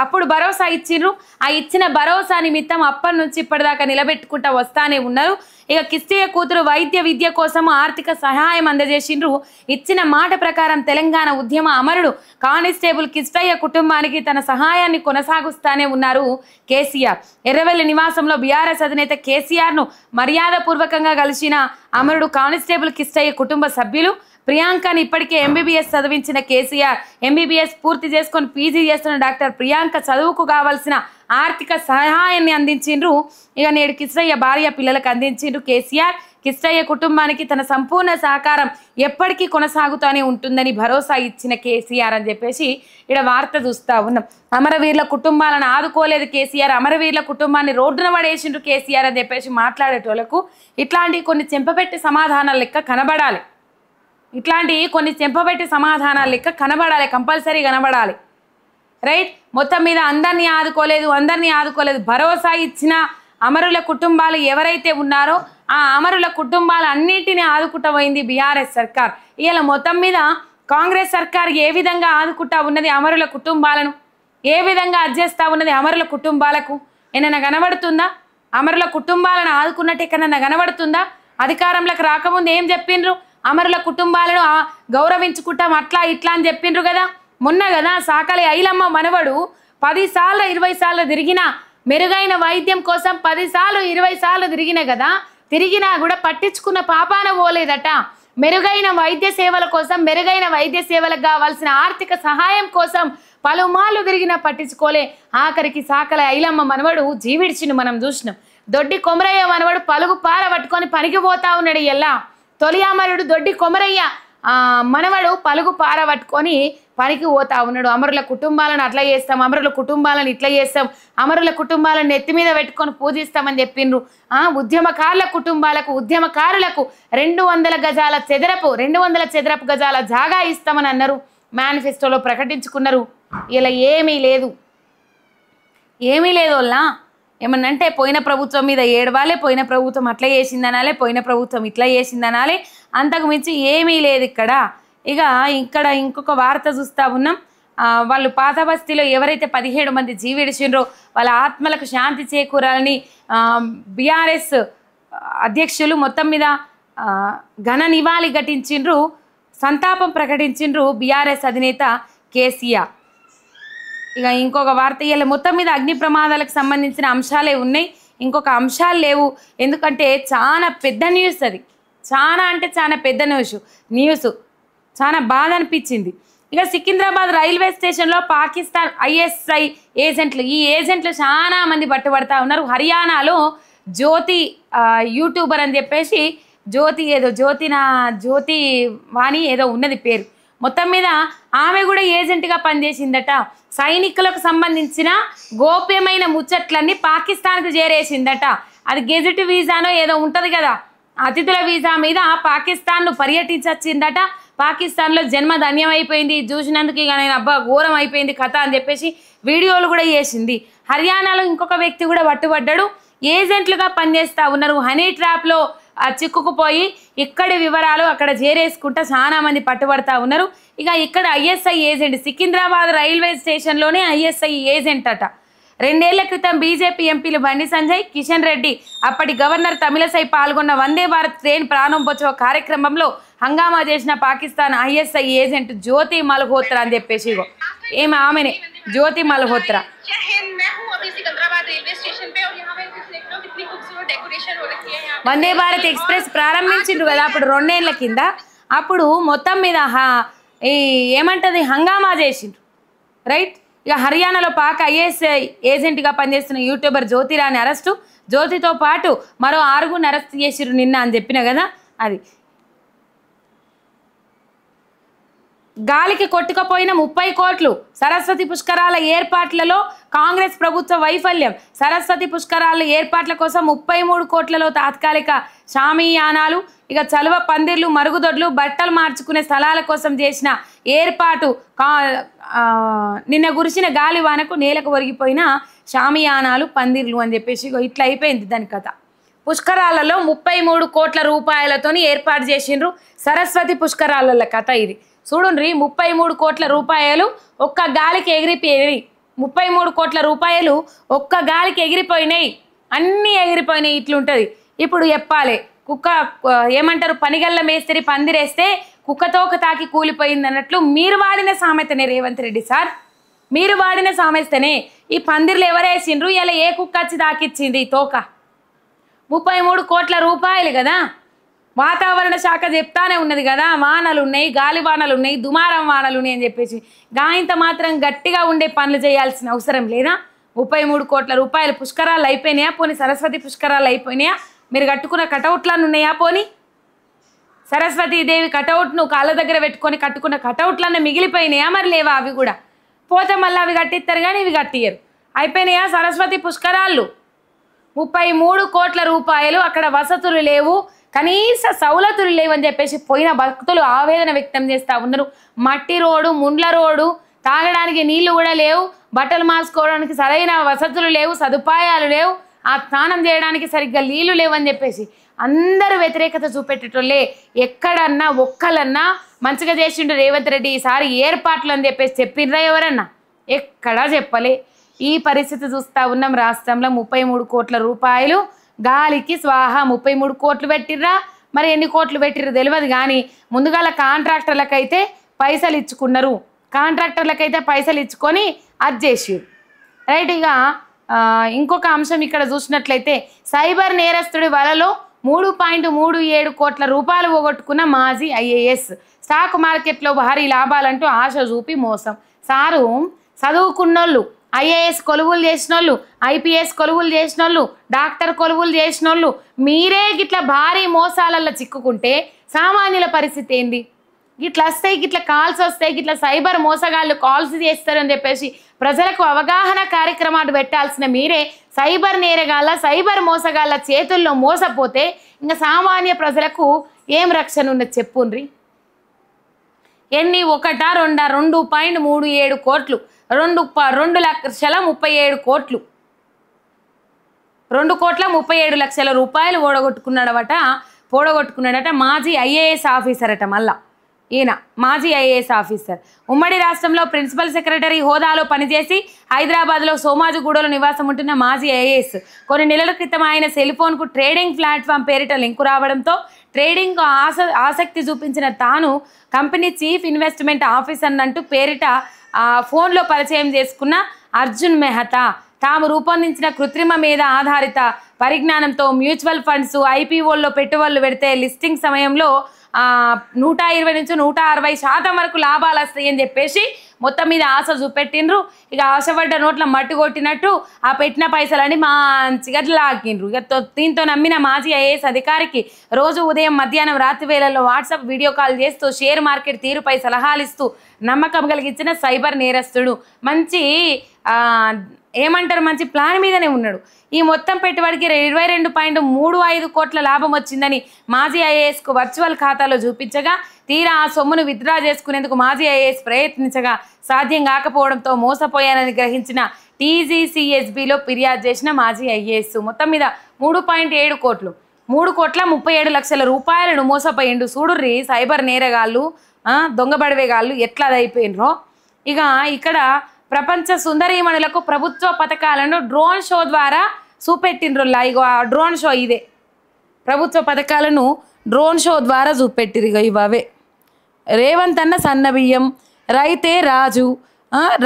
అప్పుడు భరోసా ఇచ్చిండ్రు. ఆ ఇచ్చిన భరోసా నిమిత్తం అప్పటి నుంచి ఇప్పటిదాకా నిలబెట్టుకుంటా వస్తానే ఉన్నారు. ఇక కిస్తయ్య కూతురు వైద్య విద్య కోసం ఆర్థిక సహాయం అందజేసిండ్రు. ఇచ్చిన మాట ప్రకారం తెలంగాణ ఉద్యమ అమరుడు కానిస్టేబుల్ కిస్తయ్య కుటుంబానికి తన సహాయాన్ని కొనసాగిస్తానే ఉన్నారు కేసీఆర్. ఎర్రవెల్లి నివాసంలో బీఆర్ఎస్ అధినేత కేసీఆర్ను మర్యాదపూర్వకంగా కలిసిన అమరుడు కానిస్టేబుల్ కిస్తయ్య కుటుంబ సభ్యులు. ప్రియాంకని ఇప్పటికే ఎంబీబీఎస్ చదివించిన కేసీఆర్ ఎంబీబీఎస్ పూర్తి చేసుకొని పీజీ చేస్తున్న డాక్టర్ ప్రియాంక చదువుకు కావాల్సిన ఆర్థిక సహాయాన్ని అందించిండ్రు. ఇక నేడు కిస్తయ్య భార్య పిల్లలకు అందించిండ్రు కేసీఆర్. కిస్తయ్య కుటుంబానికి తన సంపూర్ణ సహకారం ఎప్పటికీ కొనసాగుతూనే ఉంటుందని భరోసా ఇచ్చిన కేసీఆర్ అని చెప్పేసి ఇక్కడ వార్త చూస్తూ ఉన్నాం. అమరవీరుల కుటుంబాలను ఆదుకోలేదు కేసీఆర్, అమరవీరుల కుటుంబాన్ని రోడ్డున పడేసిండ్రు కేసీఆర్ అని చెప్పేసి మాట్లాడేటోళ్లకు ఇట్లాంటి కొన్ని చెంపపెట్టి సమాధానాల లెక్క కనబడాలి. ఇట్లాంటి కొన్ని చెంపబెట్టి సమాధానాలు లెక్క కనబడాలి, కంపల్సరీ కనబడాలి. రైట్. మొత్తం మీద అందరినీ ఆదుకోలేదు భరోసా ఇచ్చిన అమరుల కుటుంబాలు ఎవరైతే ఉన్నారో ఆ అమరుల కుటుంబాలు అన్నింటినీ ఆదుకుంటా పోయింది బీఆర్ఎస్ సర్కార్. ఇలా మొత్తం మీద కాంగ్రెస్ సర్కార్ ఏ విధంగా ఆదుకుంటా ఉన్నది అమరుల కుటుంబాలను, ఏ విధంగా అడ్జేస్తా ఉన్నది అమరుల కుటుంబాలకు ఏమైనా కనబడుతుందా? అమరుల కుటుంబాలను ఆదుకున్నట్టు ఎక్కడన్నా కనబడుతుందా? అధికారంలోకి రాకముందు ఏం చెప్పిండ్రు? అమరుల కుటుంబాలను గౌరవించుకుంటాం అట్లా ఇట్లా అని చెప్పిండ్రు కదా. మొన్న కదా సాకలి ఐలమ్మ మనవడు 10 సార్లు 20 సార్లు తిరిగినా మెరుగైన వైద్యం కోసం 10 సార్లు 20 సార్లు తిరిగినా కూడా పట్టించుకున్న పాపాన పోలేదట. మెరుగైన వైద్య సేవల కోసం, మెరుగైన వైద్య సేవలకు కావాల్సిన ఆర్థిక సహాయం కోసం పలుమార్లు తిరిగినా పట్టించుకోలే. ఆఖరికి సాకలి ఐలమ్మ మనవడు జీవిడిచిను మనం చూసినాం. దొడ్డి కొమరయ్య మనవడు పలుగు పార పట్టుకొని పనికి పోతా ఉన్నాడు. ఎలా తొలి అమరుడు దొడ్డి కొమరయ్య మనవడు పలుగు పార పట్టుకొని పనికి పోతా ఉన్నాడు. అమరుల కుటుంబాలను అట్లా చేస్తాం, అమరుల కుటుంబాలను ఇట్లా చేస్తాం, అమరుల కుటుంబాలను నెత్తి మీద పెట్టుకొని పూజిస్తామని చెప్పిండ్రు. ఉద్యమకారుల కుటుంబాలకు, ఉద్యమకారులకు 200 చదరపు గజాల జాగా ఇస్తామని అన్నారు. మేనిఫెస్టోలో ప్రకటించుకున్నారు. ఇలా ఏమీ లేదు వాళ్ళ ఏమన్నంటే పోయిన ప్రభుత్వం మీద ఏడవాలి, పోయిన ప్రభుత్వం అట్లా చేసిందనాలి, పోయిన ప్రభుత్వం ఇట్లా చేసిందనాలి, అంతకు మించి ఏమీ లేదు ఇక్కడ. ఇక్కడ ఇంకొక వార్త చూస్తూ ఉన్నాం. వాళ్ళు పాత బస్తీలో ఎవరైతే 17 మంది జీవిడిచిండ్రో వాళ్ళ ఆత్మలకు శాంతి చేకూరాలని బీఆర్ఎస్ అధ్యక్షులు మొత్తం మీద ఘన నివాళి ఘటించిండ్రు, సంతాపం ప్రకటించిండ్రు బీఆర్ఎస్ అధినేత కేసీఆర్. ఇంకొక వార్త ఇలా మొత్తం మీద అగ్ని ప్రమాదాలకు సంబంధించిన అంశాలే ఉన్నాయి, ఇంకొక అంశాలు లేవు. ఎందుకంటే చాలా పెద్ద న్యూస్, అది చాలా అంటే చాలా పెద్ద న్యూస్ చాలా బాధ అనిపించింది. సికింద్రాబాద్ రైల్వే స్టేషన్లో పాకిస్తాన్ ఐఎస్ఐ ఏజెంట్లు, ఈ ఏజెంట్లు చాలా మంది పట్టుబడతా ఉన్నారు. హర్యానాలో జ్యోతి యూట్యూబర్ అని చెప్పేసి జ్యోతి వాణి ఏదో ఉన్నది పేరు, మొత్తం మీద ఆమె కూడా ఏజెంట్గా పనిచేసిందట. సైనికులకు సంబంధించిన గోప్యమైన ముచ్చట్లన్నీ పాకిస్తాన్కు చేరేసిందట. అది గెజెట్ వీసానో ఏదో ఉంటుంది కదా, అతిథుల వీసా మీద పాకిస్తాన్ను పర్యటించొచ్చిందట. పాకిస్తాన్లో జన్మ ధన్యమైపోయింది, చూసినందుకు ఇక నేను అబ్బా ఘోరం అయిపోయింది కథ అని చెప్పేసి వీడియోలు కూడా చేసింది. హర్యానాలో ఇంకొక వ్యక్తి కూడా పట్టుబడ్డాడు. ఏజెంట్లుగా పనిచేస్తూ ఉన్నారు. హనీ ట్రాప్లో చిక్కుకుపోయి ఇక్కడి వివరాలు అక్కడ చేరేసుకుంటా చాలా మంది పట్టుబడతా ఉన్నారు. ఇక్కడ ఐఎస్ఐ ఏజెంట్, సికింద్రాబాద్ రైల్వే స్టేషన్లోనే ఐఎస్ఐ ఏజెంట్ అట. 2 ఏళ్ల క్రితం బీజేపీ ఎంపీలు బండి సంజయ్, కిషన్ రెడ్డి, అప్పటి గవర్నర్ తమిళసై పాల్గొన్న వందే భారత్ ట్రైన్ ప్రారంభోత్సవ కార్యక్రమంలో హంగామా చేసిన పాకిస్తాన్ ఐఎస్ఐ ఏజెంట్ జ్యోతి మల్హోత్రా అని చెప్పేసి ఆమెనే జ్యోతి మల్హోత్రా. వందే భారత్ ఎక్స్ప్రెస్ ప్రారంభించిండ్రు కదా అప్పుడు 2 ఏళ్ల కింద. అప్పుడు మొత్తం మీద ఏమంటది హంగామా చేసిండ్రు. రైట్. హర్యానాలో పాక్ ఐఎస్ఐ ఏజెంట్గా పనిచేస్తున్న యూట్యూబర్ జ్యోతిరాని అరెస్టు, జ్యోతితో పాటు మరో 6 అరెస్ట్ చేసిరు నిన్న అని చెప్పిన కదా. అది గాలికి కొట్టుకుపోయిన 30 కోట్లు. సరస్వతి పుష్కరాల ఏర్పాట్లలో కాంగ్రెస్ ప్రభుత్వ వైఫల్యం. సరస్వతి పుష్కరాల ఏర్పాట్ల కోసం 33 కోట్లలో తాత్కాలిక షామియానాలు, చలువ పందిర్లు, మరుగుదొడ్లు, బట్టలు మార్చుకునే స్థలాల కోసం చేసిన ఏర్పాటు. నిన్న కురిసిన గాలివానకు నేలకు ఒరిగిపోయిన షామియానాలు, పందిర్లు అని చెప్పేసి ఇట్లా అయిపోయింది దాని కథ. పుష్కరాలలో 33 కోట్ల రూపాయలతోని ఏర్పాటు చేసిండ్రు సరస్వతి పుష్కరాల కథ ఇది. చూడండి, 33 కోట్ల రూపాయలు ఒక్క గాలికి ఎగిరిపోయి 33 కోట్ల రూపాయలు ఒక్క గాలికి ఎగిరిపోయినాయి, అన్నీ ఎగిరిపోయినాయి. ఇట్లుంటుంది. ఇప్పుడు చెప్పాలి, కుక్క ఏమంటారు, పనిగల్ల మేస్త్రి పందిరేస్తే కుక్కతోక తాకి కూలిపోయింది అన్నట్లు మీరు వాడిన సామెతనే రేవంత్ రెడ్డి సార్, మీరు వాడిన సామెతనే. ఈ పందిర్లు ఎవరేసిండ్రు, ఇలా ఏ కుక్క వచ్చి తాకిచ్చింది తోక? 33 కోట్ల రూపాయలు కదా. వాతావరణ శాఖ చెప్తానే ఉన్నది కదా, వానలు ఉన్నాయి, గాలి వానలు ఉన్నాయి, దుమారం వానలు ఉన్నాయి అని చెప్పేసి. గాయంత మాత్రం గట్టిగా ఉండే పనులు చేయాల్సిన అవసరం లేదా? 33 కోట్ల రూపాయలు పుష్కరాలు అయిపోయినాయా? పోనీ సరస్వతి పుష్కరాలు అయిపోయినాయా? మీరు కట్టుకున్న కటౌట్లను ఉన్నాయా? పోనీ సరస్వతీదేవి కటౌట్ను కాళ్ళ దగ్గర పెట్టుకొని కట్టుకున్న కటౌట్లన్నీ మిగిలిపోయినాయా? మరి లేవా? అవి కూడా పోతే మళ్ళీ అవి కట్టిస్తారు కానీ ఇవి కట్టియరు. అయిపోయినాయా సరస్వతి పుష్కరాళ్ళు? 33 కోట్ల రూపాయలు. అక్కడ వసతులు లేవు, కనీస సౌలతులు లేవని చెప్పేసి పోయిన భక్తులు ఆవేదన వ్యక్తం చేస్తూ ఉన్నారు. మట్టి రోడ్డు, ముండ్ల రోడ్డు, తాగడానికి నీళ్లు కూడా లేవు, బట్టలు మార్చుకోవడానికి సరైన వసతులు లేవు, సదుపాయాలు లేవు, ఆ స్నానం చేయడానికి సరిగ్గా నీళ్లు లేవని చెప్పేసి అందరూ వ్యతిరేకత చూపెట్టేటోళ్ళే. ఎక్కడన్నా ఒక్కలన్నా మంచిగా చేసిండు రేవంత్ రెడ్డి ఈసారి ఏర్పాట్లు అని చెప్పేసి చెప్పిండ్రా ఎవరన్నా? ఎక్కడా చెప్పలే. ఈ పరిస్థితి చూస్తూ ఉన్నాం రాష్ట్రంలో. 33 కోట్ల రూపాయలు గాలికి స్వాహ. 33 కోట్లు పెట్టిర్రా, మరి ఎన్ని కోట్లు పెట్టిర్రు తెలియదు కానీ ముందుగాల కాంట్రాక్టర్లకైతే పైసలు ఇచ్చుకున్నారు, కాంట్రాక్టర్లకైతే పైసలు ఇచ్చుకొని అది చేసిరు రైట్. ఇక ఇంకొక అంశం ఇక్కడ చూసినట్లయితే సైబర్ నేరస్తుడి వలలో 3.37 కోట్ల రూపాయలు పోగొట్టుకున్న మాజీ ఐఏఎస్. స్టాక్ మార్కెట్లో భారీ లాభాలంటూ ఆశ చూపి మోసం. సారు చదువుకున్నోళ్ళు, ఐఏఎస్ కొలువులు చేసిన వాళ్ళు, ఐపీఎస్ కొలువులు చేసిన వాళ్ళు, డాక్టర్ కొలువులు చేసిన వాళ్ళు మీరే గిట్లా భారీ మోసాలలో చిక్కుకుంటే సామాన్యుల పరిస్థితి ఏంది? గిట్లా వస్తాయి, గిట్లా కాల్స్ వస్తాయి, గిట్లా సైబర్ మోసగాళ్ళు కాల్స్ చేస్తారని చెప్పేసి ప్రజలకు అవగాహన కార్యక్రమాలు పెట్టాల్సిన మీరే సైబర్ నేరగాళ్ళ, సైబర్ మోసగాళ్ళ చేతుల్లో మోసపోతే ఇంకా సామాన్య ప్రజలకు ఏం రక్షణ ఉన్నది చెప్పుండ్రి? ఎన్ని ఒకటా రెండా? 2.37 కోట్లు, 2,37 కోట్లు, 2,37,00,000 రూపాయలు పోడగొట్టుకున్నాడట మాజీ ఐఏఎస్ ఆఫీసర్ అట. మళ్ళా ఈయన మాజీ ఐఏఎస్ ఆఫీసర్. ఉమ్మడి రాష్ట్రంలో ప్రిన్సిపల్ సెక్రటరీ హోదాలో పనిచేసి హైదరాబాద్లో సోమాజిగూడలో నివాసం ఉంటున్న మాజీ ఐఏఎస్ కొన్ని నెలల క్రితం ఆయన సెల్ ఫోన్కు ట్రేడింగ్ ప్లాట్ఫామ్ పేరిట లింకు రావడంతో ట్రేడింగ్ ఆసక్తి చూపించిన తాను కంపెనీ చీఫ్ ఇన్వెస్ట్మెంట్ ఆఫీసర్ అంటూ పేరిట ఫోన్లో పరిచయం చేసుకున్న అర్జున్ మెహతా తాము రూపొందించిన కృత్రిమ మీద ఆధారిత పరిజ్ఞానంతో మ్యూచువల్ ఫండ్స్, ఐపీఓల్లో పెట్టుబడులు పెడితే లిస్టింగ్ సమయంలో 120 నుంచి 160% వరకు లాభాలు వస్తాయని చెప్పేసి మొత్తం మీద ఆశ చూపెట్టిండ్రు. ఇక ఆశపడ్డ నోట్ల మట్టి కొట్టినట్టు ఆ పెట్టిన పైసలని మంచిగా లాగిండ్రు. ఇక దీంతో నమ్మిన మాజీ ఐఏఎస్ అధికారికి రోజు ఉదయం, మధ్యాహ్నం, రాత్రి వేళల్లో వాట్సాప్ వీడియో కాల్ చేస్తూ షేర్ మార్కెట్ తీరుపై సలహాలు ఇస్తూ నమ్మకం కలిగించిన సైబర్ నేరస్తుడు. మంచి ఏమంటారు, మంచి ప్లాన్ మీదనే ఉన్నాడు. ఈ మొత్తం పెట్టుబడికి 22.35 కోట్ల లాభం వచ్చిందని మాజీ ఐఏఎస్కు వర్చువల్ ఖాతాలో చూపించగా తీరా ఆ సొమ్మును విత్డ్రా చేసుకునేందుకు మాజీ ఐఏఎస్ ప్రయత్నించగా సాధ్యం కాకపోవడంతో మోసపోయానని గ్రహించిన టీజీసీఎస్బీలో ఫిర్యాదు చేసిన మాజీ ఐఏఎస్ మొత్తం మీద 3.7 కోట్లు, 3,37,00,000 రూపాయలను మోసపోయిండు. చూడుర్రి సైబర్ నేరగాళ్ళు, దొంగబడివేగాళ్ళు ఎట్లా అదైపోయినరో. ఇక ఇక్కడ ప్రపంచ సుందరీమణులకు ప్రభుత్వ పథకాలను డ్రోన్ షో ద్వారా చూపెట్టిండ్రుల్లా. ఇగో ఆ డ్రోన్ షో ఇదే, ప్రభుత్వ పథకాలను డ్రోన్ షో ద్వారా చూపెట్టిరు. ఇక ఇవే రేవంత్ అన్న సన్నబియ్యం, రైతే రాజు,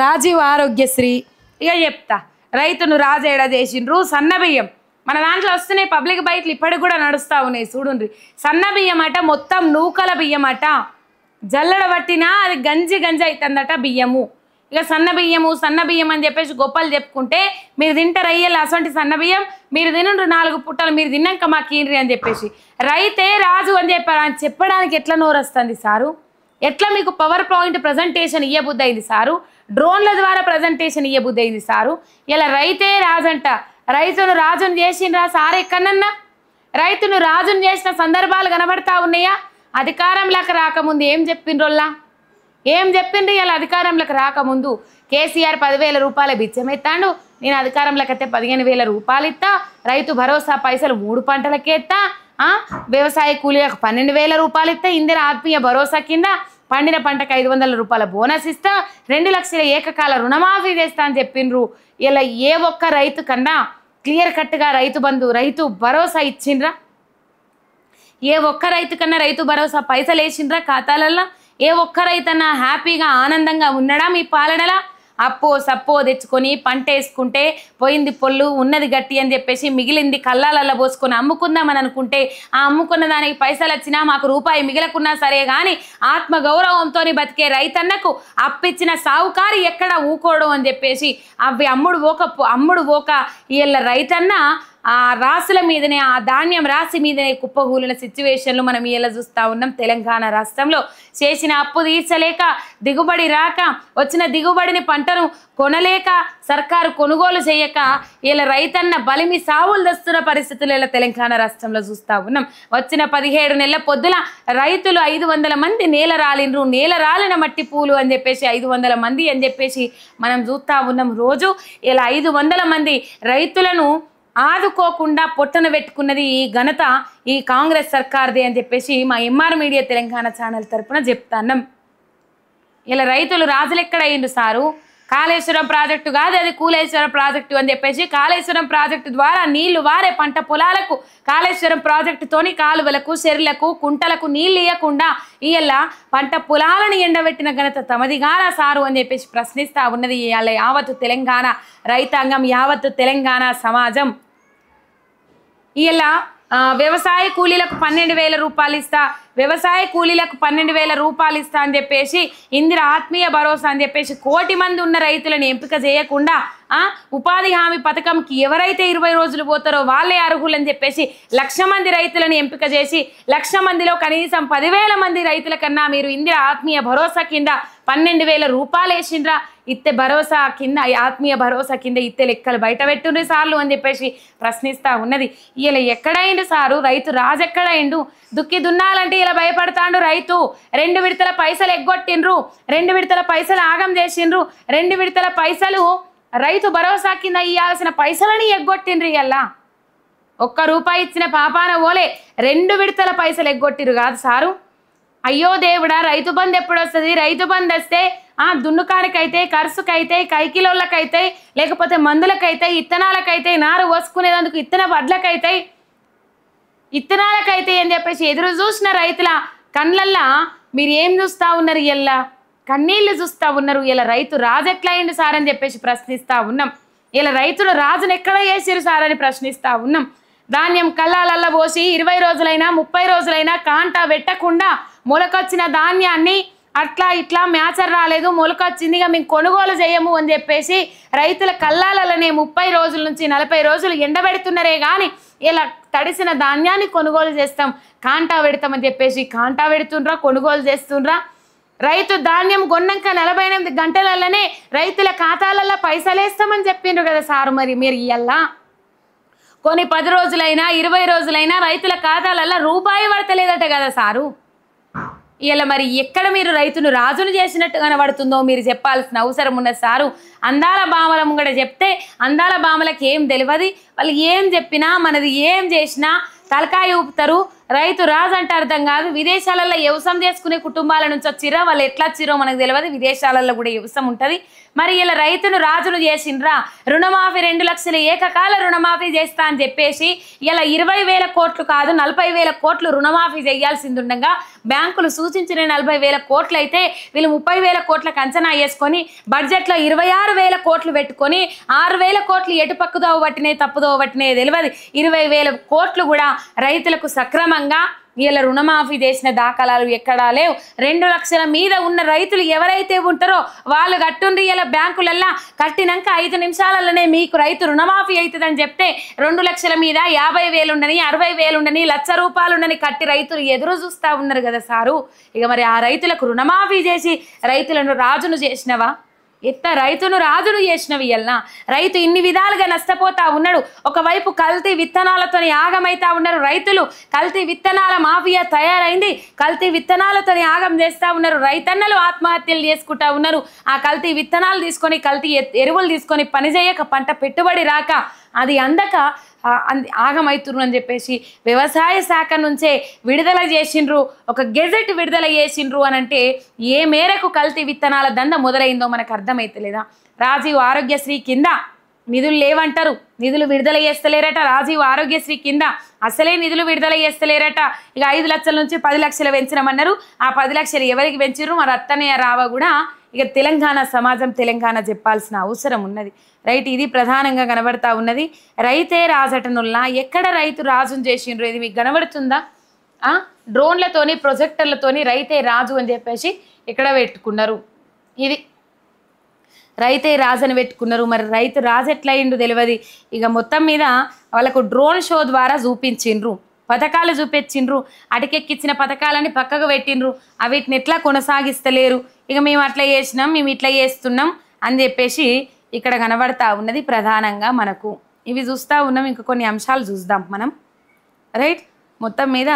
రాజీవ్ ఆరోగ్యశ్రీ. ఇక చెప్తా, రైతును రాజు ఏడా చేసిండ్రు. సన్నబియ్యం మన దాంట్లో వస్తున్నాయి, పబ్లిక్ బైక్లు ఇప్పటికి కూడా నడుస్తూ ఉన్నాయి చూడండి. సన్నబియ్యం అట, మొత్తం నూకల బియ్యం అట, జల్లడ పట్టినా అది గంజి అవుతుందట బియ్యము. ఇక సన్న బియ్యం అని చెప్పేసి గొప్పలు చెప్పుకుంటే మీరు తింటారు అయ్యేలా అసంటి సన్న బియ్యం, మీరు తినండి 4 పుట్టలు, మీరు తిన్నాక మాకు ఈనరి అని చెప్పేసి రైతే రాజు అని చెప్పడానికి ఎట్లా నోరు వస్తుంది సారు? ఎట్లా మీకు పవర్ పాయింట్ ప్రజెంటేషన్ ఇయ్యబుద్ధి అయింది సారు? డ్రోన్ల ద్వారా ప్రజెంటేషన్ ఇయ్యబుద్ధి అయింది సారు? ఇలా రైతే రాజంట, రైతును రాజును చేసిండ్రా సార్? ఎక్కడన్నా రైతును రాజును చేసిన సందర్భాలు కనబడతా ఉన్నాయా? అధికారంలోకి రాకముందు ఏం చెప్పిండ్రోల్లా? ఏం చెప్పిండ్రు? ఇలా అధికారంలోకి రాకముందు కేసీఆర్ 10,000 రూపాయల బిచ్చం ఎత్తాడు, నేను అధికారంలోకి అయితే 15,000 రూపాయలు ఇస్తా, రైతు భరోసా పైసలు 3 పంటలకే ఇస్తా, వ్యవసాయ కూలీలకు 12,000 రూపాయలు ఇస్తా, ఇందిరా ఆత్మీయ భరోసా కింద పండిన పంటకు 500 రూపాయల బోనస్ ఇస్తా, 2 లక్షల ఏకకాల రుణమాఫీ చేస్తా అని చెప్పిండ్రు. ఇలా ఏ ఒక్క రైతు కన్నా క్లియర్ కట్గా రైతు బంధు రైతు భరోసా ఇచ్చిండ్రా? ఏ ఒక్క రైతు కన్నా రైతు భరోసా పైసలు వేసిండ్రా ఖాతాలల్లో? ఏ ఒక్క రైతన్నా హ్యాపీగా ఆనందంగా ఉన్నాడా మీ పాలనలా? అప్పో సప్పో తెచ్చుకొని పంట వేసుకుంటే పోయింది పొల్లు ఉన్నది గట్టి అని చెప్పేసి మిగిలింది కల్లాలల్లో పోసుకొని అమ్ముకుందామని అనుకుంటే ఆ అమ్ముకున్న దానికి పైసలు వచ్చినా మాకు రూపాయి మిగలకున్నా సరే కానీ ఆత్మగౌరవంతో బతికే రైతన్నకు అప్పిచ్చిన సావుకారి ఎక్కడ ఊకోవడం అని చెప్పేసి అవి అమ్ముడు పోక వీళ్ళ రైతన్న ఆ రాసుల మీదనే ఆ ధాన్యం రాశి మీదనే కుప్పగూలిన సిచ్యువేషన్లు మనం ఇలా చూస్తూ ఉన్నాం. తెలంగాణ రాష్ట్రంలో చేసిన అప్పు తీర్చలేక దిగుబడి రాక వచ్చిన దిగుబడిని పంటను కొనలేక సర్కారు కొనుగోలు చేయక ఇలా రైతన్న బలిమి సావులు తెస్తున్న పరిస్థితులు ఇలా తెలంగాణ రాష్ట్రంలో చూస్తూ ఉన్నాం. వచ్చిన 17 నెలల పొద్దుల రైతులు 500 మంది నేల రాలిండ్రు. నేల రాలిన మట్టి పూలు అని చెప్పేసి 500 మంది అని చెప్పేసి మనం చూస్తూ ఉన్నాం. రోజు ఇలా 500 మంది రైతులను ఆదుకోకుండా పొట్టన పెట్టుకున్నది ఈ ఘనత ఈ కాంగ్రెస్ సర్కార్దే అని చెప్పేసి మా ఎంఆర్ మీడియా తెలంగాణ ఛానల్ తరఫున చెప్తాన్నాం. ఇలా రైతులు రాజులెక్కడయ్యిండు సారు? కాళేశ్వరం ప్రాజెక్టు కాదు, అది కూలేశ్వరం ప్రాజెక్టు అని చెప్పేసి కాళేశ్వరం ప్రాజెక్టు ద్వారా నీళ్లు వారే పంట పొలాలకు కాళేశ్వరం ప్రాజెక్టుతోని కాలువలకు చెర్లకు కుంటలకు నీళ్ళు ఇవ్వకుండా ఇలా పంట పొలాలను ఎండబెట్టిన ఘనత తమదిగారా సారు అని చెప్పేసి ప్రశ్నిస్తూ ఉన్నది ఇవాళ యావత్తు తెలంగాణ రైతాంగం, యావత్తు తెలంగాణ సమాజం. ఇలా వ్యవసాయ కూలీలకు 12,000 రూపాయలు ఇస్తా, వ్యవసాయ కూలీలకు 12,000 రూపాయలు ఇస్తా అని చెప్పేసి ఇందిర ఆత్మీయ భరోసా అని చెప్పేసి 1 కోటి మంది ఉన్న రైతులను ఎంపిక చేయకుండా ఉపాధి హామీ పథకంకి ఎవరైతే 20 రోజులు పోతారో వాళ్ళే అర్హులని చెప్పేసి 1,00,000 మంది రైతులను ఎంపిక చేసి 1,00,000 మందిలో కనీసం 10,000 మంది రైతుల కన్నా మీరు ఇందిర ఆత్మీయ భరోసా కింద 12,000 రూపాయలు వేసిండ్రా. ఇత్తే భరోసా కింద ఆత్మీయ భరోసా కింద ఇత్తే లెక్కలు బయట పెట్టుండ్రి సార్లు అని చెప్పేసి ప్రశ్నిస్తూ ఉన్నది. ఇలా ఎక్కడైండు సారు? రైతు రాజు ఎక్కడైండు? దుక్కి దున్నాలంటే ఇలా భయపడతాండు రైతు. 2 విడతల పైసలు ఎగ్గొట్టిండ్రు, 2 విడతల పైసలు ఆగం చేసిండ్రు, 2 విడతల పైసలు రైతు భరోసా కింద ఇవ్వాల్సిన పైసలని ఎగ్గొట్టిండ్రు. ఇలా 1 రూపాయి ఇచ్చిన పాపాన ఓలే 2 విడతల పైసలు ఎగ్గొట్టిరు కాదు సారు? అయ్యో దేవుడా, రైతు బంధు ఎప్పుడు వస్తుంది? రైతు బంధు వస్తే దున్నుకానికైతే, ఖర్చుకైతే, కైకిలోళ్ళకైతే, లేకపోతే మందులకైతే, ఇత్తనాలకైతే, నారు పోసుకునేందుకు ఇత్తన వడ్లకైతే, ఇత్తనాలకైతే అని చెప్పేసి ఎదురు చూసిన రైతుల కళ్ళల్లా మీరు ఏం చూస్తూ ఉన్నారు? ఇలా కన్నీళ్లు చూస్తూ ఉన్నారు. ఇలా రైతు రాజు ఎట్లా అయిండు సార్ అని చెప్పేసి ప్రశ్నిస్తూ ఉన్నాం. ఇలా రైతులు రాజును ఎక్కడ చేసిరు సార్ అని ప్రశ్నిస్తూ ఉన్నాం. ధాన్యం కళ్ళాలల్లో పోసి 20 రోజులైనా 30 రోజులైనా కాంటా పెట్టకుండా మొలకొచ్చిన ధాన్యాన్ని అట్లా ఇట్లా మ్యాచర్ రాలేదు, మొలకొచ్చిందిగా మేము కొనుగోలు చేయము అని చెప్పేసి రైతుల కళ్ళాలనే 30 రోజుల నుంచి 40 రోజులు ఎండబెడుతున్నారే కానీ ఇలా తడిసిన ధాన్యాన్ని కొనుగోలు చేస్తాం, కాంటా పెడతామని చెప్పేసి కాంటా పెడుతుండ్రా, కొనుగోలు చేస్తుండ్రా. రైతు ధాన్యం కొన్నాక 48 గంటలలోనే రైతుల ఖాతాలలో పైసలు వేస్తామని చెప్పిండ్రు కదా సారు. మరి మీరు ఇయ్యల్లా కొన్ని 10 రోజులైనా 20 రోజులైనా రైతుల ఖాతాలలో రూపాయి పడతలేదట కదా సారు. ఇలా మరి ఎక్కడ మీరు రైతును రాజును చేసినట్టు కనబడుతుందో మీరు చెప్పాల్సిన అవసరం ఉన్నది సారు. అందాల బామల ముంగడ చెప్తే అందాల బామలకి ఏం తెలియదు. వాళ్ళు ఏం చెప్పినా మనది ఏం చేసినా తలకాయ ఊపుతారు. రైతు రాజు అంటే అర్థం కాదు. విదేశాలలో వ్యవసాయం చేసుకునే కుటుంబాల నుంచి వచ్చిర్రా, వాళ్ళు ఎట్లా వచ్చిరో మనకు తెలియదు. విదేశాలలో కూడా వ్యవసాయం ఉంటుంది. మరి ఇలా రైతును రాజును చేసిండ్రా. రుణమాఫీ 2 లక్షల ఏకకాల రుణమాఫీ చేస్తా అని చెప్పేసి ఇలా 20,000 కోట్లు కాదు 40,000 కోట్లు రుణమాఫీ చేయాల్సింది ఉండగా బ్యాంకులు సూచించిన 40,000 కోట్లు అయితే వీళ్ళు 30,000 కోట్లకు అంచనా వేసుకొని బడ్జెట్లో 26,000 కోట్లు పెట్టుకొని 6,000 కోట్లు ఎటు పక్కుదో పట్టినాయి తప్పుదో పట్టినాయి తెలియదు. 20,000 కోట్లు కూడా రైతులకు సక్రమంగా వీళ్ళ రుణమాఫీ చేసిన దాఖలాలు ఎక్కడా లేవు. 2 లక్షల మీద ఉన్న రైతులు ఎవరైతే ఉంటారో వాళ్ళు కట్టుండ్రి. ఇలా బ్యాంకులల్లా కట్టినాక 5 నిమిషాలలోనే మీకు రైతు రుణమాఫీ అవుతుందని చెప్తే 2 లక్షల మీద 50,000 ఉండని 60,000 ఉండని 1,00,000 రూపాయలు ఉండని కట్టి రైతులు ఎదురు చూస్తూ ఉన్నారు కదా సారు. ఇక మరి ఆ రైతులకు రుణమాఫీ చేసి రైతులను రాజును చేసినవా? ఎత్త రైతును రాజును చేసినవి ఎల్లా. రైతు ఇన్ని విధాలుగా నష్టపోతా ఉన్నాడు. ఒకవైపు కల్తీ విత్తనాలతో ఆగమైతా ఉన్నారు రైతులు. కల్తీ విత్తనాల మాఫియా తయారైంది. కల్తీ విత్తనాలతో ఆగం చేస్తూ ఉన్నారు. రైతన్నలు ఆత్మహత్యలు చేసుకుంటా ఉన్నారు. ఆ కల్తీ విత్తనాలు తీసుకొని కల్తీ ఎరువులు తీసుకొని పని చేయక పంట పెట్టుబడి రాక అది అందక ఆగమవుతున్నారు అని చెప్పేసి వ్యవసాయ శాఖ నుంచే విడుదల చేసిండ్రు, ఒక గెజెట్ విడుదల చేసిండ్రు అని అంటే ఏ మేరకు కల్తీ విత్తనాల దంద మొదలైందో మనకు అర్థమైతలేదా? రాజీవ్ ఆరోగ్యశ్రీ కింద నిధులు లేవంటారు, నిధులు విడుదల చేస్తలేరట. రాజీవ్ ఆరోగ్యశ్రీ కింద అసలే నిధులు విడుదల చేస్తలేరట. ఇక 5 లక్షల నుంచి 10 లక్షలు పెంచినామన్నారు. ఆ 10 లక్షలు ఎవరికి పెంచిర్రు? మరి అత్తనే రావ కూడా ఇక తెలంగాణ సమాజం తెలంగాణ చెప్పాల్సిన అవసరం ఉన్నది. రైట్, ఇది ప్రధానంగా కనబడతా ఉన్నది. రైతే రాజటనుల్లా ఎక్కడ రైతు రాజుని చేసిండ్రు? ఇది మీకు కనబడుతుందా? డ్రోన్లతోని ప్రొజెక్టర్లతోని రైతే రాజు అని చెప్పేసి ఇక్కడ పెట్టుకున్నారు. ఇది రైతే రాజు అని పెట్టుకున్నారు. మరి రైతు రాజు ఎట్లయిండు తెలియదు. ఇక మొత్తం మీద వాళ్ళకు డ్రోన్ షో ద్వారా చూపించిండ్రు, పథకాలు చూపించిండ్రు, అటకెక్కించిన పథకాలని పక్కకు పెట్టిండ్రు. వీటిని ఎట్లా కొనసాగిస్తలేరు. ఇక మేము అట్లా చేసినాం, మేము ఇట్లా చేస్తున్నాం అని చెప్పేసి ఇక్కడ కనబడతా ఉన్నది ప్రధానంగా మనకు. ఇవి చూస్తూ ఉన్నాం. ఇంకా కొన్ని అంశాలు చూద్దాం మనం. రైట్, మొత్తం మీద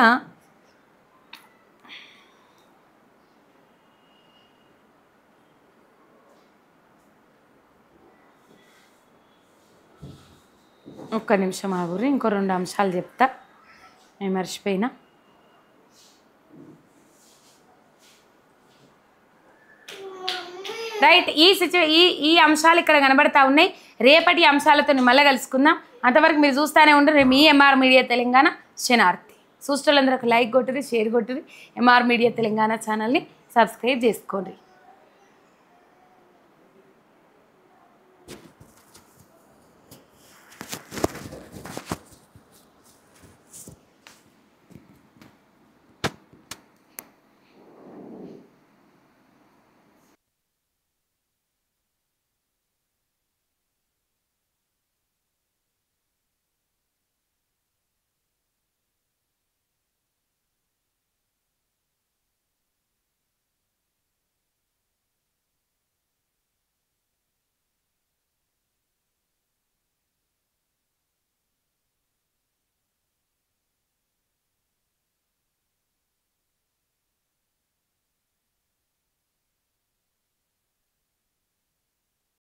ఒక్క నిమిషం ఆగుర్రి, ఇంకో 2 అంశాలు చెప్తా, నేను మర్చిపోయినా. రైట్, ఈ అంశాలు ఇక్కడ కనబడతా ఉన్నాయి. రేపటి అంశాలతో మళ్ళీ కలుసుకుందాం. అంతవరకు మీరు చూస్తూనే ఉండరు మీ ఎంఆర్ మీడియా తెలంగాణ శనార్థి. చూసేటోళ్ళందరూ ఒక లైక్ కొట్టుది, షేర్ కొట్టుది, ఎంఆర్ మీడియా తెలంగాణ ఛానల్ని సబ్స్క్రైబ్ చేసుకోండి.